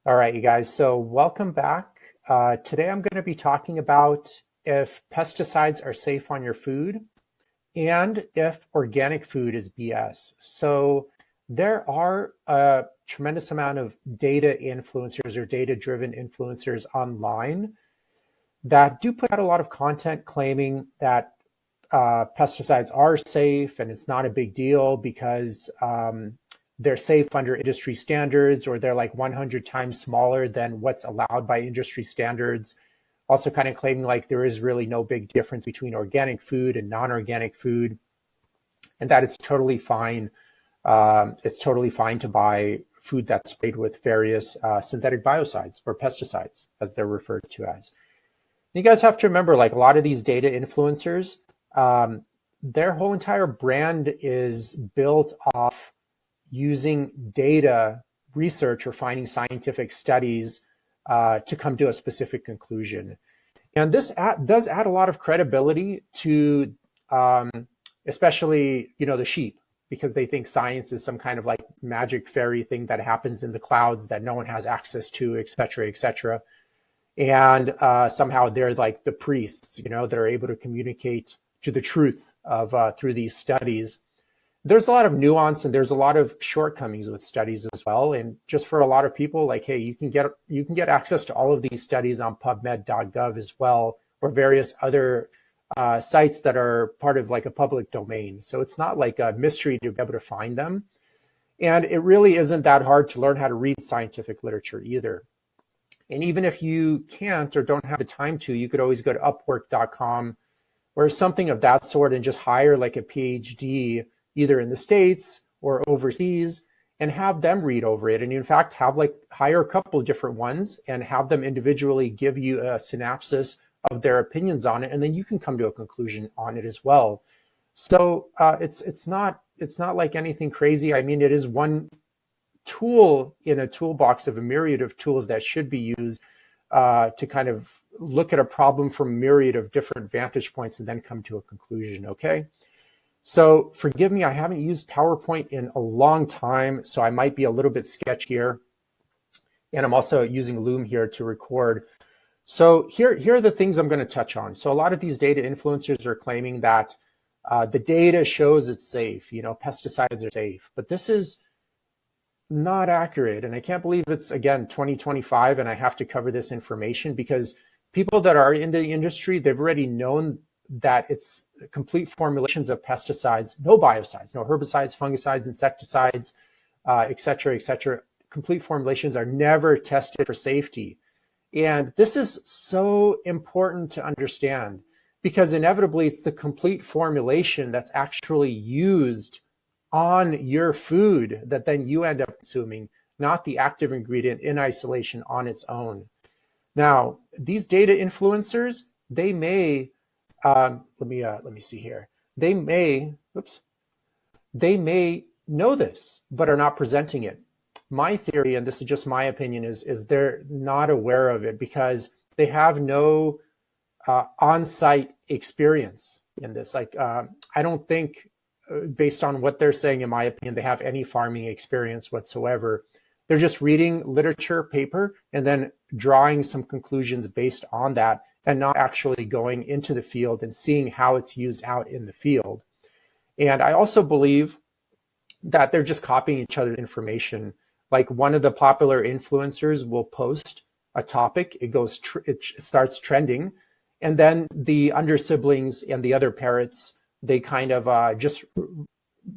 All right, you guys, so welcome back. Today I'm going to be talking about if pesticides are safe on your food and if organic food is BS. So there are a tremendous amount of data influencers or data-driven influencers online that do put out a lot of content claiming that pesticides are safe and it's not a big deal because they're safe under industry standards, or they're like 100 times smaller than what's allowed by industry standards. Also kind of claiming like there is really no big difference between organic food and non-organic food, and that it's totally fine. It's totally fine to buy food that's sprayed with various synthetic biocides or pesticides, as they're referred to as. You guys have to remember, like a lot of these data influencers, their whole entire brand is built off using data research or finding scientific studies to come to a specific conclusion. And this does add a lot of credibility to especially, the sheep, because they think science is some kind of like magic fairy thing that happens in the clouds that no one has access to, et cetera, et cetera. And somehow they're like the priests, that are able to communicate to the truth of through these studies. There's a lot of nuance and there's a lot of shortcomings with studies as well. And just for a lot of people, like, hey, you can get access to all of these studies on PubMed.gov as well, or various other sites that are part of like a public domain. So it's not like a mystery to be able to find them. And it really isn't that hard to learn how to read scientific literature either. And even if you can't or don't have the time to, you could always go to upwork.com or something of that sort and just hire like a PhD either in the States or overseas and have them read over it. And in fact, hire a couple of different ones and have them individually give you a synopsis of their opinions on it. And then you can come to a conclusion on it as well. So it's not like anything crazy. I mean, it is one tool in a toolbox of a myriad of tools that should be used to kind of look at a problem from a myriad of different vantage points and then come to a conclusion, okay? So forgive me, I haven't used PowerPoint in a long time, so I might be a little bit sketchy here. And I'm also using Loom here to record. So here are the things I'm going to touch on. So a lot of these data influencers are claiming that the data shows it's safe, pesticides are safe, but this is not accurate. And I can't believe it's, again, 2025 and I have to cover this information because people that are in the industry, they've already known that it's complete formulations of pesticides, no biocides, no herbicides, fungicides, insecticides, et cetera, complete formulations are never tested for safety. And this is so important to understand because inevitably it's the complete formulation that's actually used on your food that then you end up consuming, not the active ingredient in isolation on its own. Now, these data influencers, they may, let me see here. They may know this, but are not presenting it. My theory, and this is just my opinion, is they're not aware of it because they have no on-site experience in this. Like, I don't think, based on what they're saying, in my opinion, they have any farming experience whatsoever. They're just reading literature paper and then drawing some conclusions based on that and not actually going into the field and seeing how it's used out in the field. And I also believe that they're just copying each other's information. Like one of the popular influencers will post a topic, it starts trending, and then the under siblings and the other parrots, they kind of just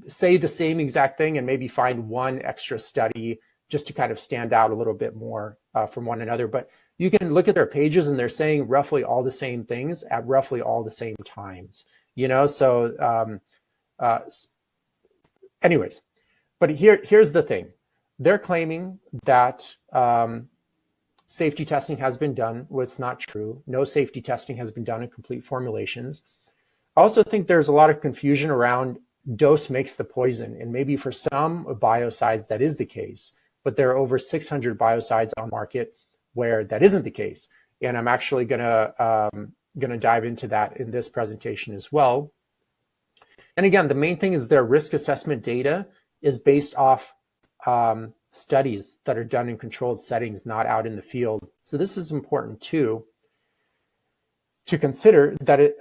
say the same exact thing and maybe find one extra study just to kind of stand out a little bit more from one another. But you can look at their pages and they're saying roughly all the same things at roughly all the same times, so anyways, but here's the thing. They're claiming that safety testing has been done. Well, it's not true. No safety testing has been done in complete formulations. I also think there's a lot of confusion around dose makes the poison. And maybe for some biocides, that is the case. But there are over 600 biocides on the market where that isn't the case. And I'm actually going to dive into that in this presentation as well. And again, the main thing is their risk assessment data is based off studies that are done in controlled settings, not out in the field. So this is important too, to consider that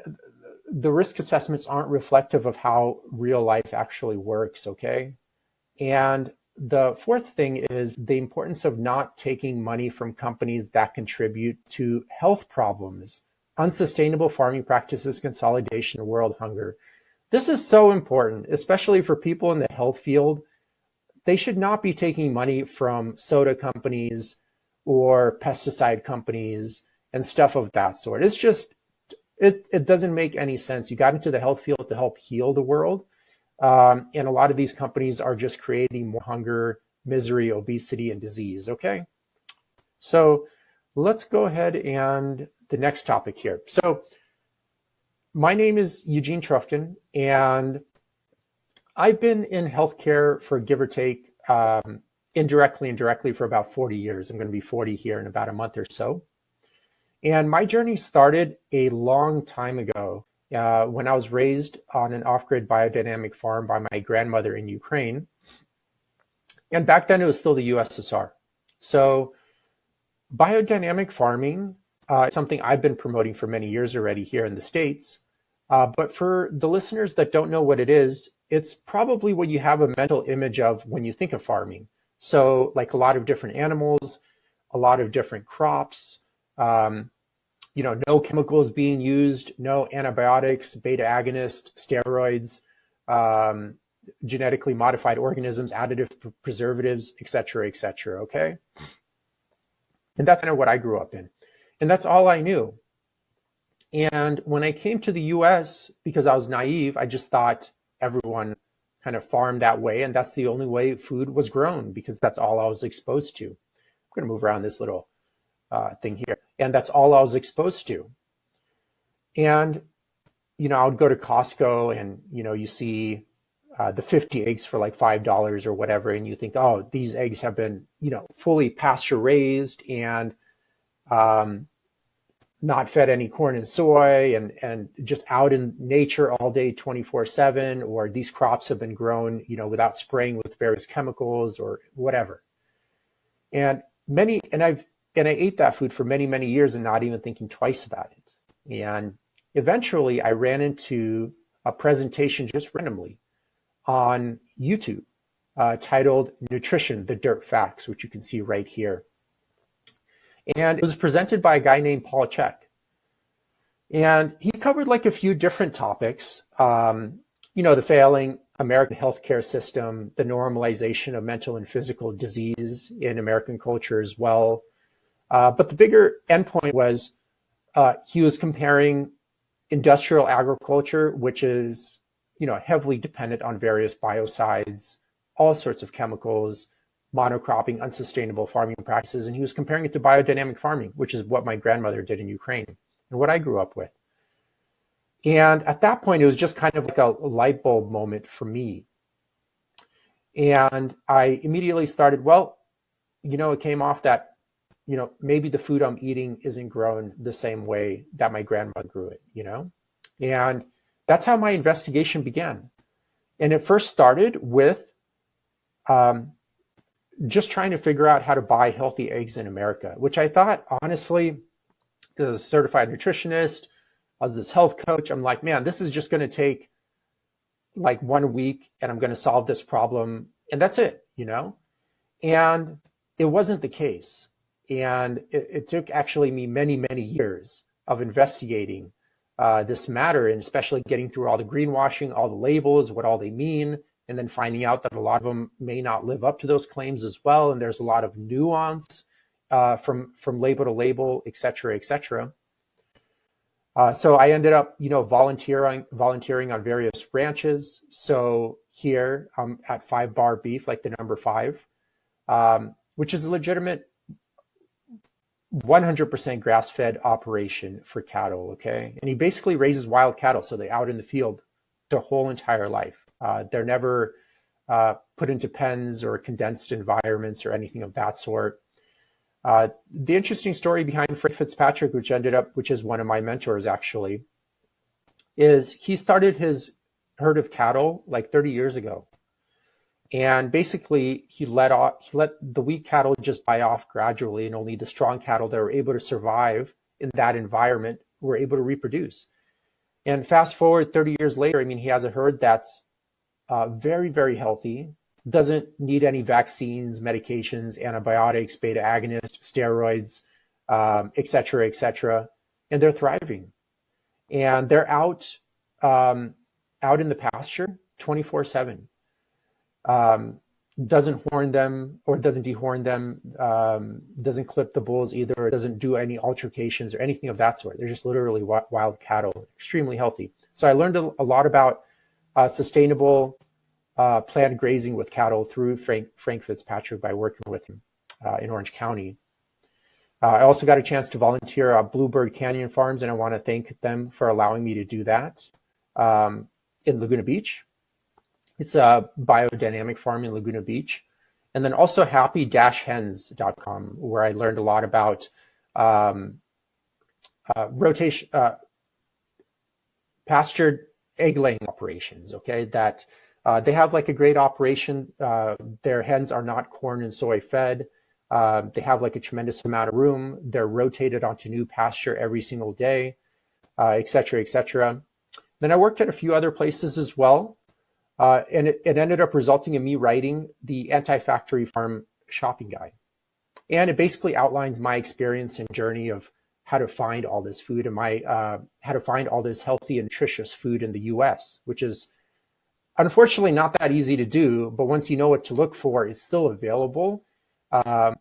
the risk assessments aren't reflective of how real life actually works, okay? And the fourth thing is the importance of not taking money from companies that contribute to health problems, unsustainable farming practices, consolidation, world hunger. This is so important, especially for people in the health field. They should not be taking money from soda companies or pesticide companies and stuff of that sort. It's just, it doesn't make any sense. You got into the health field to help heal the world. And a lot of these companies are just creating more hunger, misery, obesity, and disease, okay? So let's go ahead and the next topic here. So my name is Eugene Trufkin, and I've been in healthcare for give or take indirectly and directly for about 40 years. I'm going to be 40 here in about a month or so. And my journey started a long time ago when I was raised on an off-grid biodynamic farm by my grandmother in Ukraine. And back then it was still the USSR. So biodynamic farming is something I've been promoting for many years already here in the States. But for the listeners that don't know what it is, it's probably what you have a mental image of when you think of farming. So like a lot of different animals, a lot of different crops, no chemicals being used, no antibiotics, beta agonists, steroids, genetically modified organisms, additive preservatives, et cetera, okay? And that's kind of what I grew up in. And that's all I knew. And when I came to the US, because I was naive, I just thought everyone kind of farmed that way, and that's the only way food was grown because that's all I was exposed to. I'm going to move around this little thing here. And that's all I was exposed to. And, I would go to Costco and, you see the 50 eggs for like $5 or whatever. And you think, oh, these eggs have been, fully pasture raised and not fed any corn and soy and just out in nature all day 24/7, or these crops have been grown, without spraying with various chemicals or whatever. And I ate that food for many, many years and not even thinking twice about it. And eventually I ran into a presentation just randomly on YouTube titled Nutrition, the Dirt Facts, which you can see right here. And it was presented by a guy named Paul Chek. And he covered like a few different topics, the failing American healthcare system, the normalization of mental and physical disease in American culture as well. But the bigger endpoint was he was comparing industrial agriculture, which is, heavily dependent on various biocides, all sorts of chemicals, monocropping, unsustainable farming practices. And he was comparing it to biodynamic farming, which is what my grandmother did in Ukraine and what I grew up with. And at that point, it was just kind of like a light bulb moment for me. And I immediately started, it came off that, maybe the food I'm eating isn't grown the same way that my grandmother grew it, And that's how my investigation began. And it first started with just trying to figure out how to buy healthy eggs in America, which I thought, honestly, as a certified nutritionist, as this health coach, I'm like, man, this is just going to take like 1 week and I'm going to solve this problem. And that's it, And it wasn't the case. And it took actually me many, many years of investigating this matter, and especially getting through all the greenwashing, all the labels, what all they mean, and then finding out that a lot of them may not live up to those claims as well. And there's a lot of nuance from label to label, et cetera, et cetera. So I ended up, volunteering on various ranches. So here I'm at 5 Bar Beef, like the number 5, which is a legitimate 100% grass-fed operation for cattle, okay? And he basically raises wild cattle, so they're out in the field their whole entire life. They're never put into pens or condensed environments or anything of that sort. The interesting story behind Frank Fitzpatrick, which is one of my mentors actually, is he started his herd of cattle like 30 years ago. And basically, he let the weak cattle just die off gradually, and only the strong cattle that were able to survive in that environment were able to reproduce. And fast forward 30 years later, I mean, he has a herd that's very, very healthy, doesn't need any vaccines, medications, antibiotics, beta agonists, steroids, et cetera, et cetera. And they're thriving. And they're out in the pasture 24/7. Doesn't horn them or doesn't dehorn them, doesn't clip the bulls either, or doesn't do any altercations or anything of that sort. They're just literally wild cattle, extremely healthy. So I learned a lot about sustainable planned grazing with cattle through Frank Fitzpatrick by working with him in Orange County. I also got a chance to volunteer at Bluebird Canyon Farms, and I want to thank them for allowing me to do that in Laguna Beach. It's a biodynamic farm in Laguna Beach. And then also happy-hens.com, where I learned a lot about pastured egg laying operations, okay? That they have like a great operation. Their hens are not corn and soy fed. They have like a tremendous amount of room. They're rotated onto new pasture every single day, et cetera, et cetera. Then I worked at a few other places as well. And it ended up resulting in me writing the Anti-Factory Farm Shopping Guide. And it basically outlines my experience and journey of how to find all this food and how to find all this healthy and nutritious food in the US, which is unfortunately not that easy to do, but once you know what to look for, it's still available. But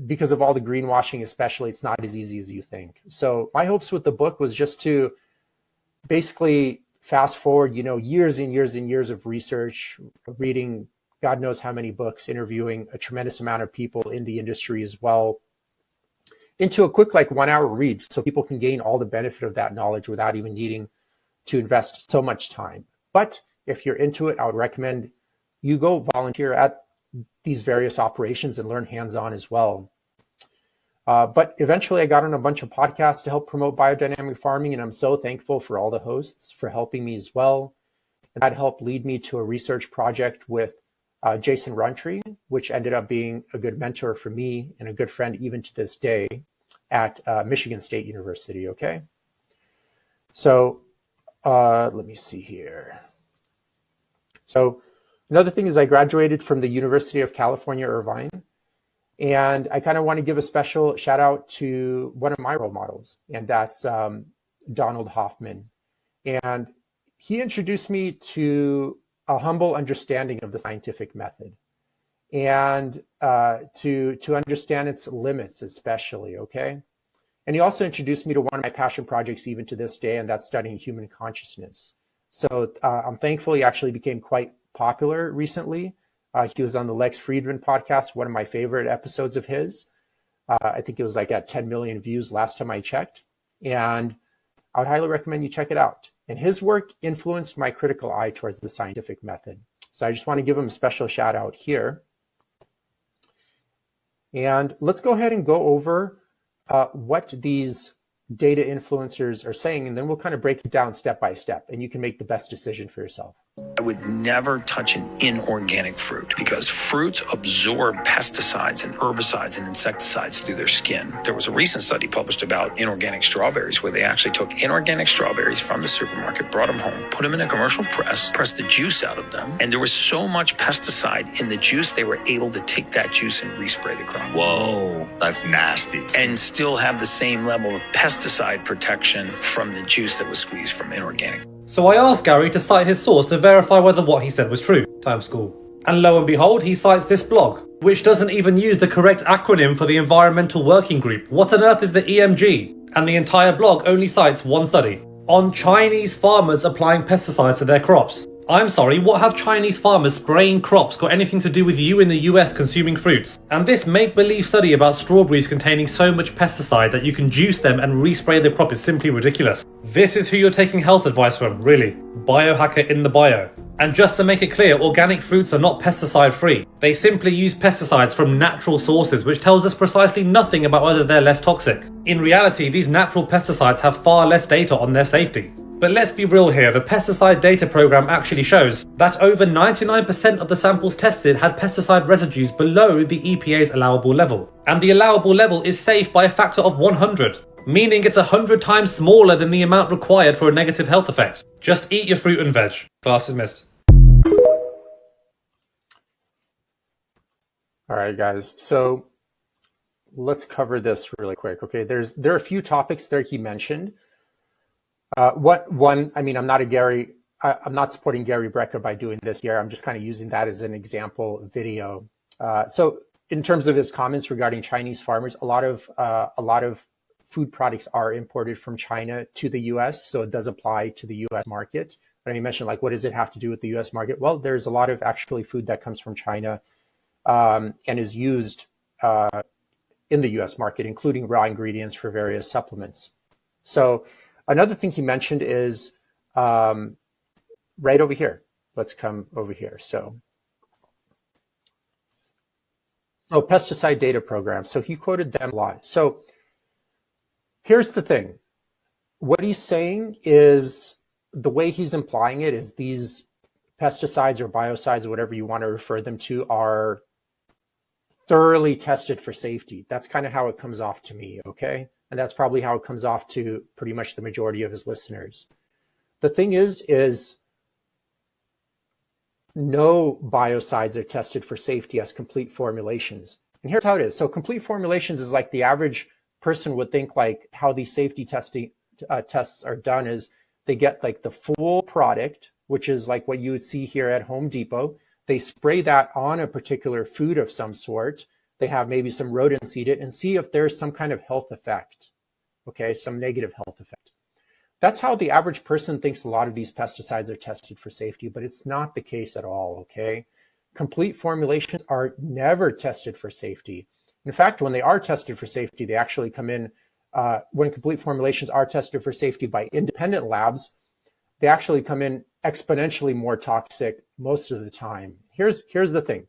because of all the greenwashing, especially, it's not as easy as you think. So my hopes with the book was just to basically fast forward, years and years and years of research, reading God knows how many books, interviewing a tremendous amount of people in the industry as well, into a quick 1 hour read, so people can gain all the benefit of that knowledge without even needing to invest so much time. But if you're into it, I would recommend you go volunteer at these various operations and learn hands-on as well. But eventually I got on a bunch of podcasts to help promote biodynamic farming, and I'm so thankful for all the hosts for helping me as well. And that helped lead me to a research project with Jason Runtree, which ended up being a good mentor for me and a good friend even to this day at Michigan State University, okay? So let me see here. So another thing is I graduated from the University of California, Irvine. And I kind of want to give a special shout out to one of my role models, and that's Donald Hoffman. And he introduced me to a humble understanding of the scientific method and to understand its limits, especially, okay? And he also introduced me to one of my passion projects even to this day, and that's studying human consciousness. So I'm thankful he actually became quite popular recently. He was on the Lex Friedman podcast, one of my favorite episodes of his. I think it was at 10 million views last time I checked. And I would highly recommend you check it out. And his work influenced my critical eye towards the scientific method. So I just want to give him a special shout out here. And let's go ahead and go over what these data influencers are saying, and then we'll kind of break it down step by step, and you can make the best decision for yourself. I would never touch an inorganic fruit because fruits absorb pesticides and herbicides and insecticides through their skin. There was a recent study published about inorganic strawberries where they actually took inorganic strawberries from the supermarket, brought them home, put them in a commercial press, pressed the juice out of them, and there was so much pesticide in the juice they were able to take that juice and respray the crop. Whoa, that's nasty. And still have the same level of pesticide protection from the juice that was squeezed from inorganic. So I asked Gary to cite his source to verify whether what he said was true. Time school. And lo and behold, he cites this blog, which doesn't even use the correct acronym for the Environmental Working Group. What on earth is the EMG? And the entire blog only cites one study on Chinese farmers applying pesticides to their crops. I'm sorry, what have Chinese farmers spraying crops got anything to do with you in the US consuming fruits? And this make-believe study about strawberries containing so much pesticide that you can juice them and respray the crop is simply ridiculous. This is who you're taking health advice from, really. Biohacker in the bio. And just to make it clear, organic fruits are not pesticide free. They simply use pesticides from natural sources, which tells us precisely nothing about whether they're less toxic. In reality, these natural pesticides have far less data on their safety. But let's be real here, the pesticide data program actually shows that over 99% of the samples tested had pesticide residues below the EPA's allowable level. And the allowable level is safe by a factor of 100, meaning it's 100 times smaller than the amount required for a negative health effect. Just eat your fruit and veg. Class dismissed. All right, guys. So let's cover this really quick. Okay, there are a few topics there he mentioned. I mean, I'm not supporting Gary Brecker by doing this here. I'm just kind of using that as an example video. So in terms of his comments regarding Chinese farmers, a lot of food products are imported from China to the US. So it does apply to the US market. But he mentioned, like, what does it have to do with the US market? Well, there's a lot of actually food that comes from China and is used in the US market, including raw ingredients for various supplements. So another thing he mentioned is right over here. Let's come over here. So pesticide data program. So he quoted them a lot. So here's the thing. What he's saying is, the way he's implying it is, these pesticides or biocides or whatever you want to refer them to are thoroughly tested for safety. That's kind of how it comes off to me, okay? And that's probably how it comes off to pretty much the majority of his listeners. The thing is no biocides are tested for safety as complete formulations. And here's how it is. So complete formulations is like the average person would think, like how these safety testing tests are done is they get like the full product, which is like what you would see here at Home Depot. They spray that on a particular food of some sort. They have maybe some rodents eat it and see if there's some kind of health effect, okay, some negative health effect. That's how the average person thinks a lot of these pesticides are tested for safety, but it's not the case at all, okay? Complete formulations are never tested for safety. In fact, when they are tested for safety, they actually come in, when complete formulations are tested for safety by independent labs, they actually come in exponentially more toxic most of the time. Here's the thing.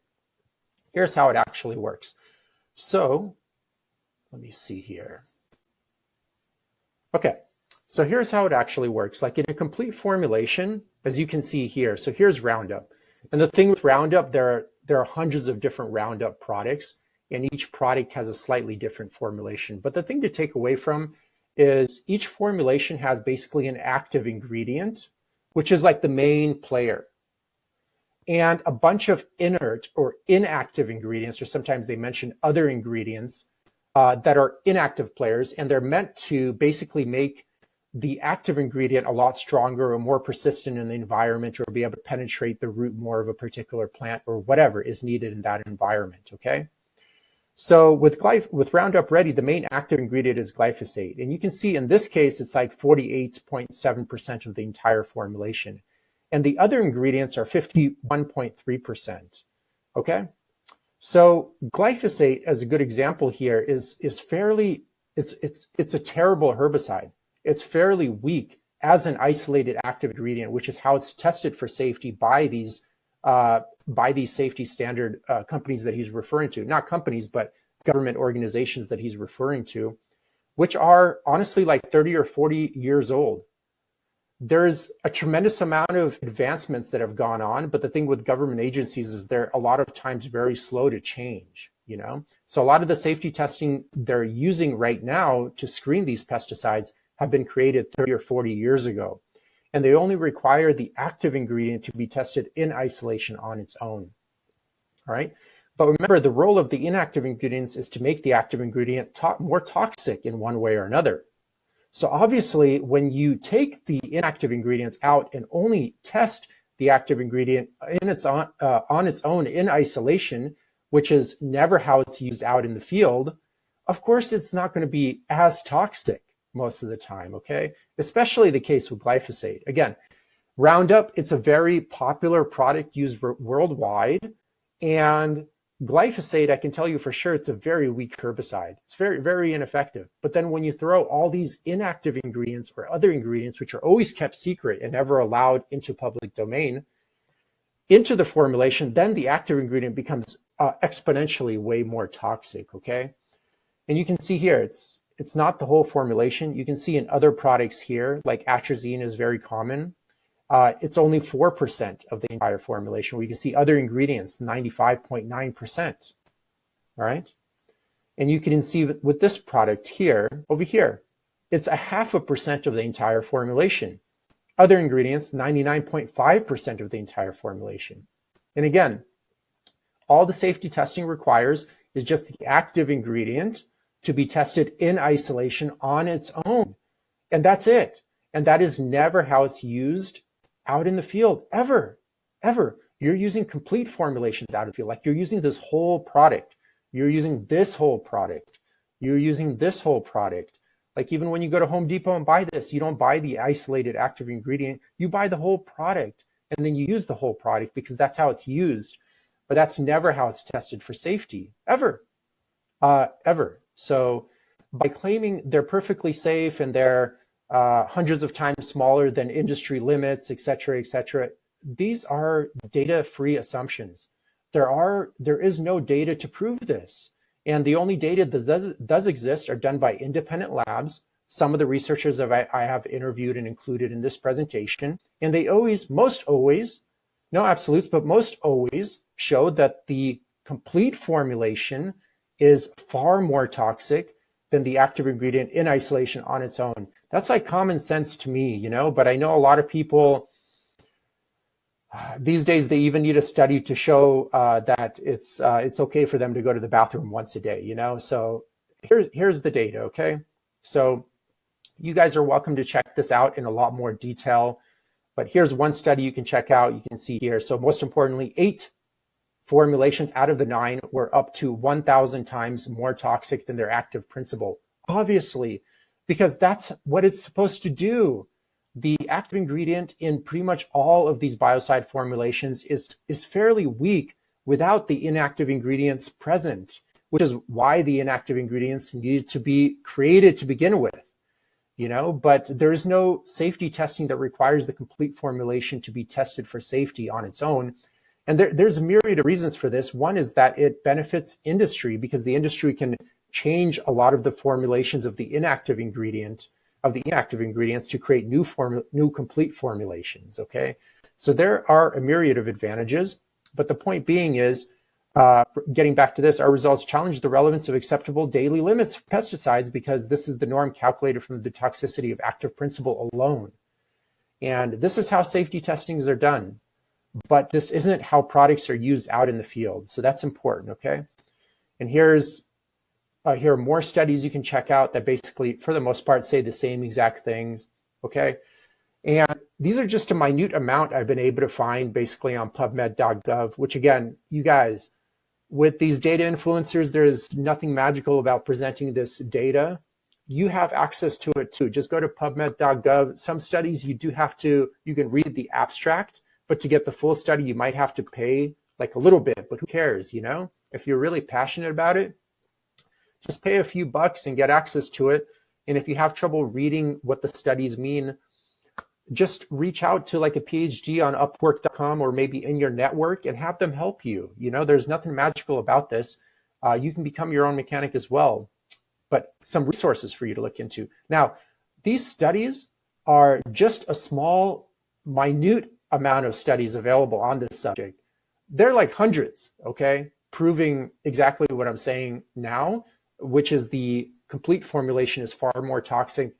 Here's how it actually works. So let me see here. Okay, so here's how it actually works. Like in a complete formulation, as you can see here, so here's Roundup. And the thing with Roundup, there are hundreds of different Roundup products, and each product has a slightly different formulation. But the thing to take away from is each formulation has basically an active ingredient, which is like the main player, and a bunch of inert or inactive ingredients, or sometimes they mention other ingredients that are inactive players, and they're meant to basically make the active ingredient a lot stronger or more persistent in the environment, or be able to penetrate the root more of a particular plant, or whatever is needed in that environment, okay? So with Roundup Ready, the main active ingredient is glyphosate. And you can see in this case, it's like 48.7% of the entire formulation. And the other ingredients are 51.3%, okay? So glyphosate, as a good example here, is fairly, it's a terrible herbicide. It's fairly weak as an isolated active ingredient, which is how it's tested for safety by these safety standard companies that he's referring to. Not companies, but government organizations that he's referring to, which are honestly like 30 or 40 years old. There's a tremendous amount of advancements that have gone on, but the thing with government agencies is they're a lot of times very slow to change, you know? So a lot of the safety testing they're using right now to screen these pesticides have been created 30 or 40 years ago. And they only require the active ingredient to be tested in isolation on its own, all right? But remember, the role of the inactive ingredients is to make the active ingredient more toxic in one way or another. So obviously, when you take the inactive ingredients out and only test the active ingredient on its own in isolation, which is never how it's used out in the field, of course, it's not going to be as toxic most of the time, okay? Especially the case with glyphosate. Again, Roundup, it's a very popular product used worldwide, and glyphosate, I can tell you for sure, it's a very weak herbicide. It's very, very ineffective. But then when you throw all these inactive ingredients or other ingredients, which are always kept secret and never allowed into public domain, into the formulation, then the active ingredient becomes exponentially way more toxic, okay? And you can see here, it's not the whole formulation. You can see in other products here, like atrazine is very common. It's only 4% of the entire formulation. We can see other ingredients, 95.9%. All right. And you can see with this product here, over here, it's 0.5% of the entire formulation. Other ingredients, 99.5% of the entire formulation. And again, all the safety testing requires is just the active ingredient to be tested in isolation on its own. And that's it. And that is never how it's used out in the field, ever. You're using complete formulations out of the field. Like you're using this whole product. You're using this whole product. You're using this whole product. Like even when you go to Home Depot and buy this, you don't buy the isolated active ingredient. You buy the whole product and then you use the whole product because that's how it's used. But that's never how it's tested for safety, ever. So by claiming they're perfectly safe and they're hundreds of times smaller than industry limits, et cetera, these are data-free assumptions. There is no data to prove this. And the only data that does exist are done by independent labs. Some of the researchers that I have interviewed and included in this presentation, and they most always, no absolutes, but most always show that the complete formulation is far more toxic than the active ingredient in isolation on its own. That's like common sense to me, you know, but I know a lot of people these days, they even need a study to show that it's okay for them to go to the bathroom once a day, you know? So here's the data, okay? So you guys are welcome to check this out in a lot more detail, but here's one study you can check out. You can see here. So most importantly, 8 formulations out of the 9 were up to 1,000 times more toxic than their active principle. Obviously, because that's what it's supposed to do. The active ingredient in pretty much all of these biocide formulations is fairly weak without the inactive ingredients present, which is why the inactive ingredients needed to be created to begin with, you know, but there is no safety testing that requires the complete formulation to be tested for safety on its own. And there's a myriad of reasons for this. One is that it benefits industry because the industry can change a lot of the formulations of the inactive ingredients to create new complete formulations, okay? So there are a myriad of advantages, but the point being is, getting back to this, our results challenge the relevance of acceptable daily limits for pesticides because this is the norm calculated from the toxicity of active principle alone. And this is how safety testings are done, but this isn't how products are used out in the field. So that's important, okay? And here are more studies you can check out that basically, for the most part, say the same exact things, okay? And these are just a minute amount I've been able to find basically on PubMed.gov, which again, you guys, with these data influencers, there's nothing magical about presenting this data. You have access to it too. Just go to PubMed.gov. Some studies you can read the abstract, but to get the full study, you might have to pay like a little bit, but who cares, you know? If you're really passionate about it, just pay a few bucks and get access to it. And if you have trouble reading what the studies mean, just reach out to like a PhD on Upwork.com or maybe in your network and have them help you. You know, there's nothing magical about this. You can become your own mechanic as well, but some resources for you to look into. Now, these studies are just a small, minute amount of studies available on this subject. They're like hundreds, okay, proving exactly what I'm saying now, which is the complete formulation is far more toxic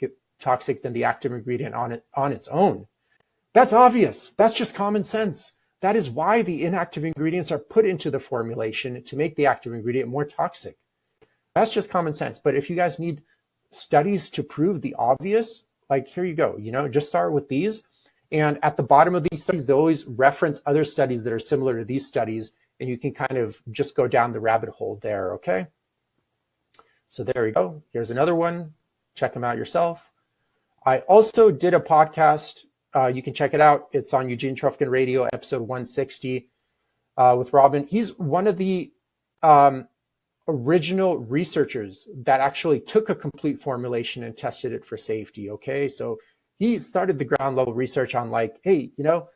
than the active ingredient on its own. That's obvious. That's just common sense. That is why the inactive ingredients are put into the formulation to make the active ingredient more toxic. That's just common sense. But if you guys need studies to prove the obvious, like here you go, you know, just start with these. And at the bottom of these studies, they always reference other studies that are similar to these studies, and you can kind of just go down the rabbit hole there, okay? So there you go. Here's another one. Check them out yourself. I also did a podcast. You can check it out. It's on Eugene Trufkin Radio, episode 160 with Robin. He's one of the original researchers that actually took a complete formulation and tested it for safety, okay? So he started the ground level research on like, hey, you know,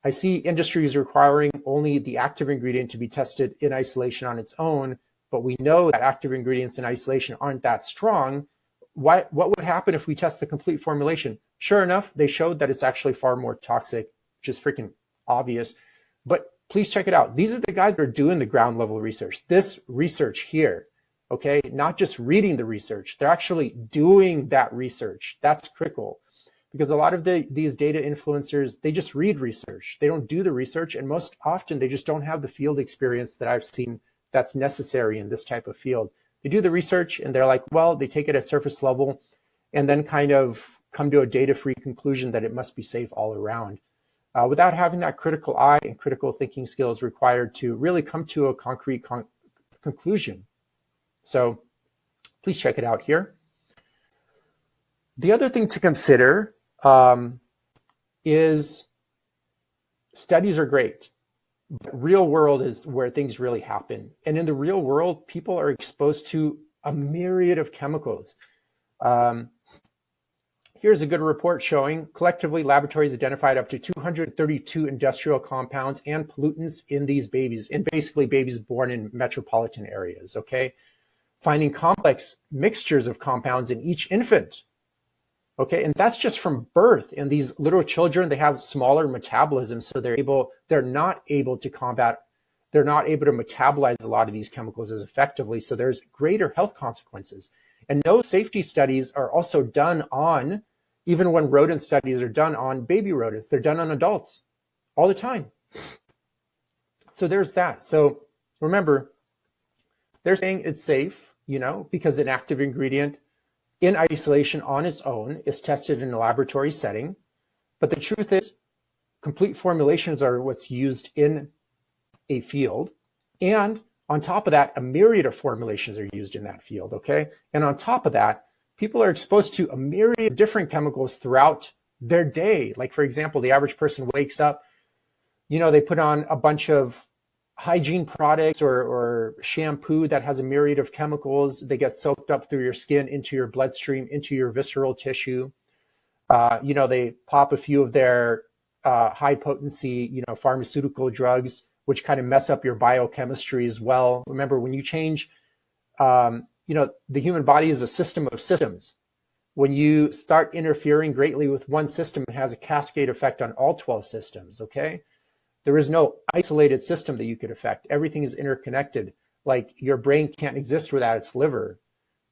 I see industries requiring only the active ingredient to be tested in isolation on its own, but we know that active ingredients in isolation aren't that strong. what would happen if we test the complete formulation? Sure enough, they showed that it's actually far more toxic, which is freaking obvious. But please check it out. These are the guys that are doing the ground level research. This research here, okay, not just reading the research, they're actually doing that research. That's critical, because a lot of these data influencers, they just read research. They don't do the research, and most often they just don't have the field experience that I've seen that's necessary in this type of field. They do the research and they're like, well, they take it at surface level and then kind of come to a data-free conclusion that it must be safe all around, without having that critical eye and critical thinking skills required to really come to a concrete conclusion. So please check it out here. The other thing to consider is studies are great. But real world is where things really happen. And in the real world, people are exposed to a myriad of chemicals. Here's a good report showing collectively laboratories identified up to 232 industrial compounds and pollutants in these babies, in basically babies born in metropolitan areas, okay? Finding complex mixtures of compounds in each infant. Okay, and that's just from birth. And these little children, they have smaller metabolism, so they're not able to metabolize a lot of these chemicals as effectively. So there's greater health consequences. And no safety studies are also done on, even when rodent studies are done on baby rodents, they're done on adults all the time. So there's that. So remember, they're saying it's safe, because an active ingredient in isolation on its own is tested in a laboratory setting. But the truth is, complete formulations are what's used in a field. And on top of that, a myriad of formulations are used in that field, okay? And on top of that, people are exposed to a myriad of different chemicals throughout their day. Like, for example, the average person wakes up, they put on a bunch of hygiene products or shampoo that has a myriad of chemicals. They get soaked up through your skin, into your bloodstream, into your visceral tissue. They pop a few of their high potency, pharmaceutical drugs, which kind of mess up your biochemistry as well. Remember, when you change, the human body is a system of systems. When you start interfering greatly with one system, it has a cascade effect on all 12 systems, okay? There is no isolated system that you could affect. Everything is interconnected. Like, your brain can't exist without its liver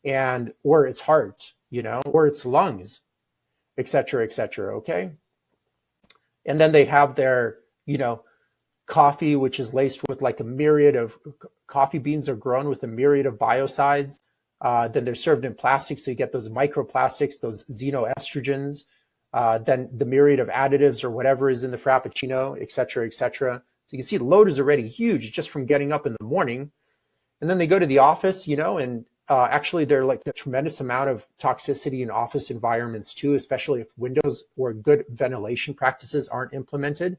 or its heart, or its lungs, et cetera, okay? And then they have their, coffee, which is laced with like a myriad of coffee beans are grown with a myriad of biocides. Then they're served in plastic, so you get those microplastics, those xenoestrogens. Then the myriad of additives or whatever is in the Frappuccino, et cetera, et cetera. So you can see the load is already huge just from getting up in the morning. And then they go to the office, and actually there's like a tremendous amount of toxicity in office environments too, especially if windows or good ventilation practices aren't implemented.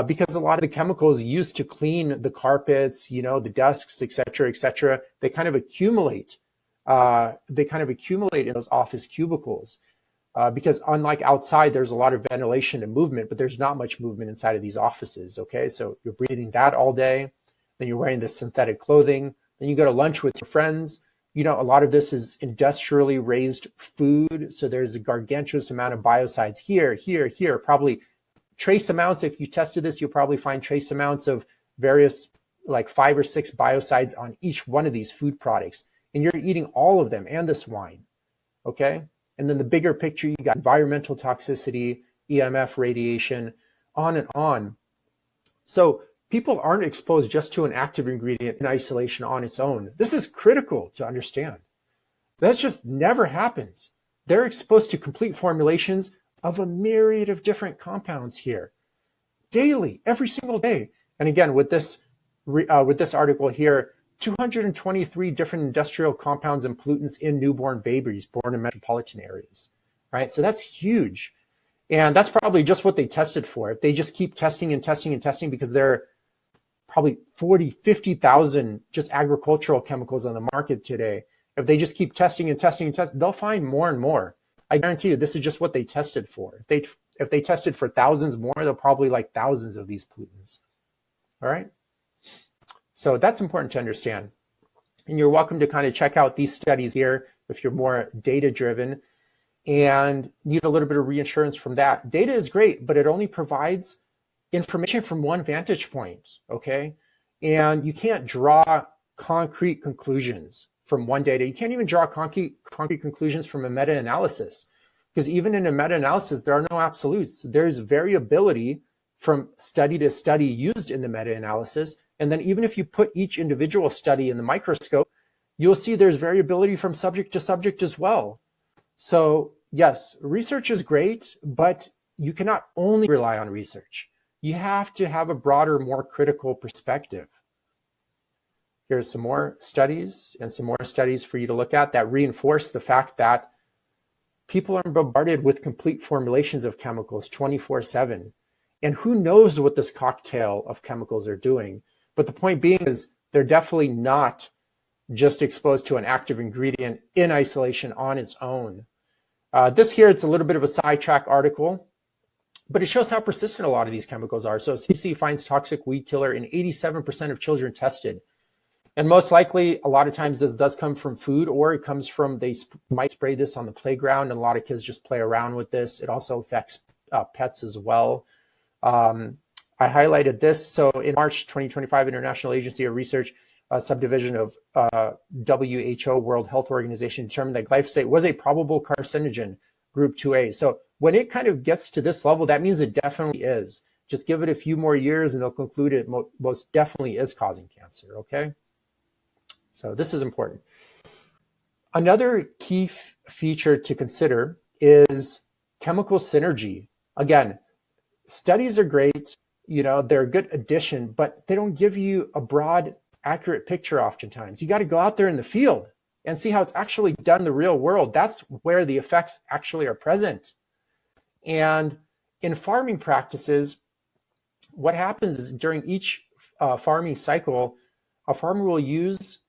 Because a lot of the chemicals used to clean the carpets, the desks, et cetera, they kind of accumulate. In those office cubicles. Because unlike outside, there's a lot of ventilation and movement, but there's not much movement inside of these offices, okay? So you're breathing that all day, then you're wearing this synthetic clothing, then you go to lunch with your friends. A lot of this is industrially raised food, so there's a gargantuous amount of biocides here, probably trace amounts. If you tested this, you'll probably find trace amounts of various, like 5 or 6 biocides on each one of these food products, and you're eating all of them and this wine, okay? And then the bigger picture, you got environmental toxicity, EMF radiation, on and on. So people aren't exposed just to an active ingredient in isolation on its own. This is critical to understand. That just never happens. They're exposed to complete formulations of a myriad of different compounds here, daily, every single day. And again, with this article here, 223 different industrial compounds and pollutants in newborn babies born in metropolitan areas, right? So that's huge. And that's probably just what they tested for. If they just keep testing and testing and testing, because there are probably 40, 50,000 just agricultural chemicals on the market today. If they just keep testing and testing and testing, they'll find more and more. I guarantee you, this is just what they tested for. If they tested for thousands more, they'll probably like thousands of these pollutants, all right? So that's important to understand. And you're welcome to kind of check out these studies here. if you're more data driven and need a little bit of reassurance from that. Data is great, but it only provides information from one vantage point, okay? And you can't draw concrete conclusions from one data. You can't even draw concrete conclusions from a meta-analysis, because even in a meta-analysis, there are no absolutes. There's variability from study to study used in the meta-analysis. And then even if you put each individual study in the microscope, you'll see there's variability from subject to subject as well. So yes, research is great, but you cannot only rely on research. You have to have a broader, more critical perspective. Here's some more studies and some more studies for you to look at that reinforce the fact that people are bombarded with complete formulations of chemicals 24/7. And who knows what this cocktail of chemicals are doing. But the point being is they're definitely not just exposed to an active ingredient in isolation on its own. This here, it's a little bit of a sidetrack article, but it shows how persistent a lot of these chemicals are. So CDC finds toxic weed killer in 87% of children tested. And most likely, a lot of times this does come from food, or it comes from, they might spray this on the playground, and a lot of kids just play around with this. It also affects pets as well. I highlighted this. So in March 2025, International Agency of Research, subdivision of WHO, World Health Organization, determined that glyphosate was a probable carcinogen, group 2A. So when it kind of gets to this level, that means it definitely is. Just give it a few more years and they'll conclude it most definitely is causing cancer, okay? So this is important. Another key feature to consider is chemical synergy. Again, studies are great, you know, they're a good addition, but they don't give you a broad, accurate picture oftentimes. You got to go out there in the field and see how it's actually done in the real world. That's where the effects actually are present. And in farming practices, what happens is during each farming cycle, a farmer will use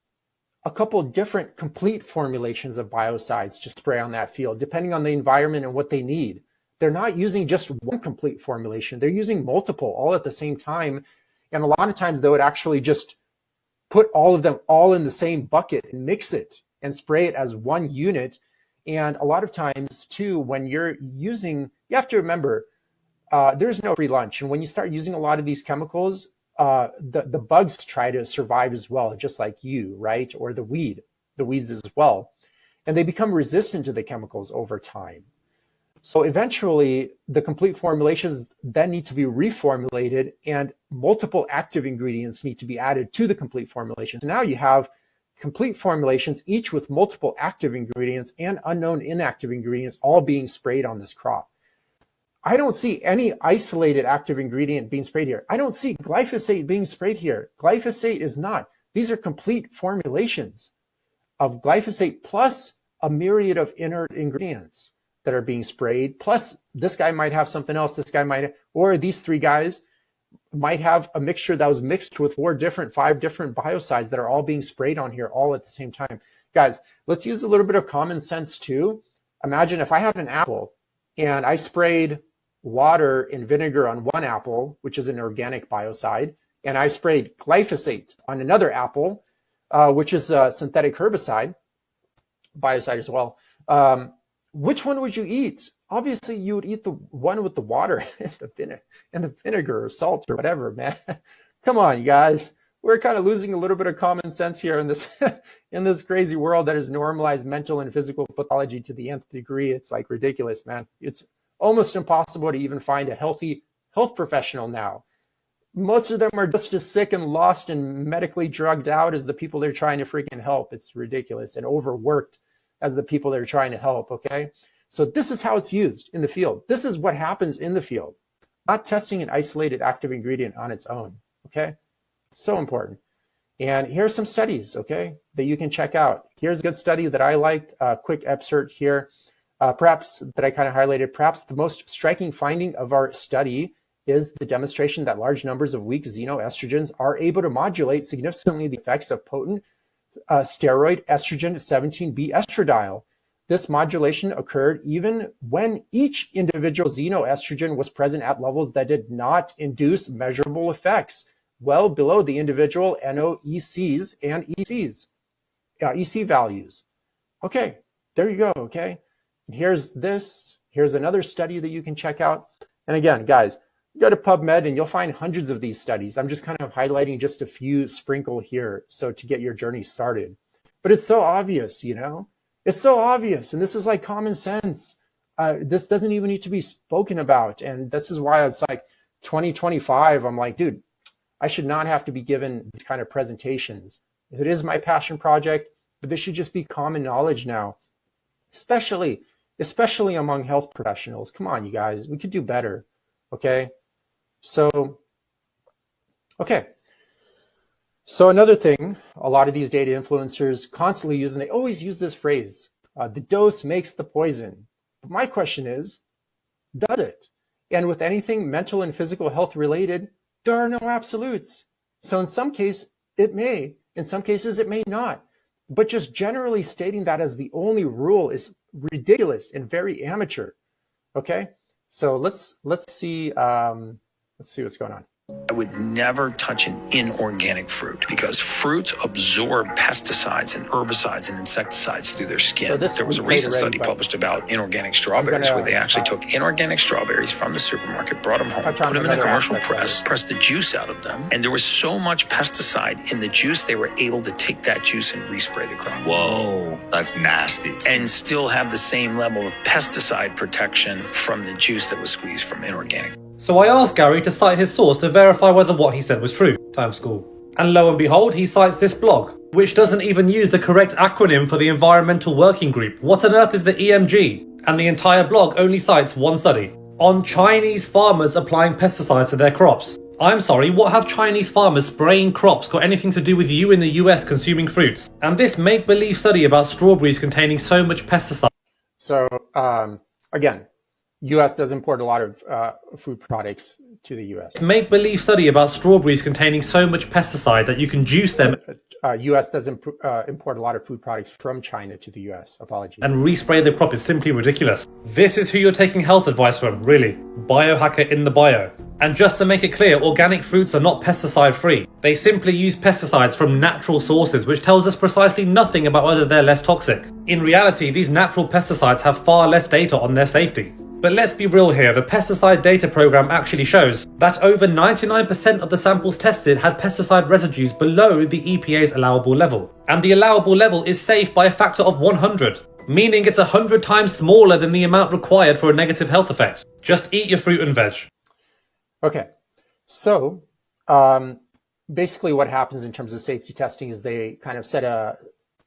a couple different complete formulations of biocides to spray on that field, depending on the environment and what they need. They're not using just one complete formulation. They're using multiple all at the same time. And a lot of times they would actually just put all of them all in the same bucket and mix it and spray it as one unit. And a lot of times too, when you're using, you have to remember, there's no free lunch. And when you start using a lot of these chemicals, the bugs try to survive as well, just like you, right? Or the weeds as well. And they become resistant to the chemicals over time. So eventually the complete formulations then need to be reformulated and multiple active ingredients need to be added to the complete formulations. Now you have complete formulations, each with multiple active ingredients and unknown inactive ingredients all being sprayed on this crop. I don't see any isolated active ingredient being sprayed here. I don't see glyphosate being sprayed here. Glyphosate is not. These are complete formulations of glyphosate plus a myriad of inert ingredients that are being sprayed. Plus this guy might have something else. This guy might, or these three guys might have a mixture that was mixed with 5 different biocides that are all being sprayed on here all at the same time. Guys, let's use a little bit of common sense too. Imagine if I had an apple and I sprayed water and vinegar on one apple, which is an organic biocide, and I sprayed glyphosate on another apple, which is a synthetic herbicide, biocide as well. Which one would you eat? Obviously, you would eat the one with the water and the vinegar or salt or whatever, man. Come on, you guys. We're kind of losing a little bit of common sense here in this in this crazy world that has normalized mental and physical pathology to the nth degree. It's like ridiculous, man. It's almost impossible to even find a healthy health professional now. Most of them are just as sick and lost and medically drugged out as the people they're trying to freaking help. It's ridiculous, and overworked as the people they're trying to help, okay? So this is how it's used in the field. This is what happens in the field, not testing an isolated active ingredient on its own, okay? So important. And here's some studies, okay, that you can check out. Here's a good study that I liked, a quick excerpt here. Perhaps that I kind of highlighted, perhaps the most striking finding of our study is the demonstration that large numbers of weak xenoestrogens are able to modulate significantly the effects of potent steroid estrogen 17B estradiol. This modulation occurred even when each individual xenoestrogen was present at levels that did not induce measurable effects, well below the individual NOECs and EC values. Okay, there you go, okay? And here's this, here's another study that you can check out. And again, guys, go to PubMed and you'll find hundreds of these studies. I'm just kind of highlighting just a few sprinkle here so to get your journey started. But it's so obvious, you know? It's so obvious. And this is like common sense. This doesn't even need to be spoken about. And this is why it's like 2025, I'm like, dude, I should not have to be given these kind of presentations. It is my passion project, but this should just be common knowledge now, especially among health professionals. Come on, you guys, we could do better. Okay. So another thing, a lot of these data influencers constantly use, and they always use this phrase, the dose makes the poison. But my question is, does it? And with anything mental and physical health related, there are no absolutes. So in some cases, it may. In some cases, it may not. But just generally stating that as the only rule is ridiculous and very amateur. Okay, so let's see what's going on. I would never touch an inorganic fruit because fruits absorb pesticides and herbicides and insecticides through their skin. There was a recent study published about inorganic strawberries where they actually took inorganic strawberries from the supermarket, brought them home, put them in a commercial press, pressed the juice out of them, and there was so much pesticide in the juice they were able to take that juice and respray the crop. Whoa, that's nasty. And still have the same level of pesticide protection from the juice that was squeezed from inorganic. So I asked Gary to cite his source to verify whether what he said was true. Time school. And lo and behold, he cites this blog, which doesn't even use the correct acronym for the Environmental Working Group. What on earth is the EMG? And the entire blog only cites one study on Chinese farmers applying pesticides to their crops. I'm sorry, what have Chinese farmers spraying crops got anything to do with you in the US consuming fruits? And this make-believe study about strawberries containing so much pesticide. So, again, U.S. does import a lot of food products to the U.S. Make-believe study about strawberries containing so much pesticide that you can juice them. U.S. does import a lot of food products from China to the U.S. Apologies. And respray the crop is simply ridiculous. This is who you're taking health advice from, really. Biohacker in the bio. And just to make it clear, organic fruits are not pesticide-free. They simply use pesticides from natural sources, which tells us precisely nothing about whether they're less toxic. In reality, these natural pesticides have far less data on their safety. But let's be real here, the pesticide data program actually shows that over 99% of the samples tested had pesticide residues below the EPA's allowable level. And the allowable level is safe by a factor of 100, meaning it's 100 times smaller than the amount required for a negative health effect. Just eat your fruit and veg. Okay, so basically what happens in terms of safety testing is they kind of set a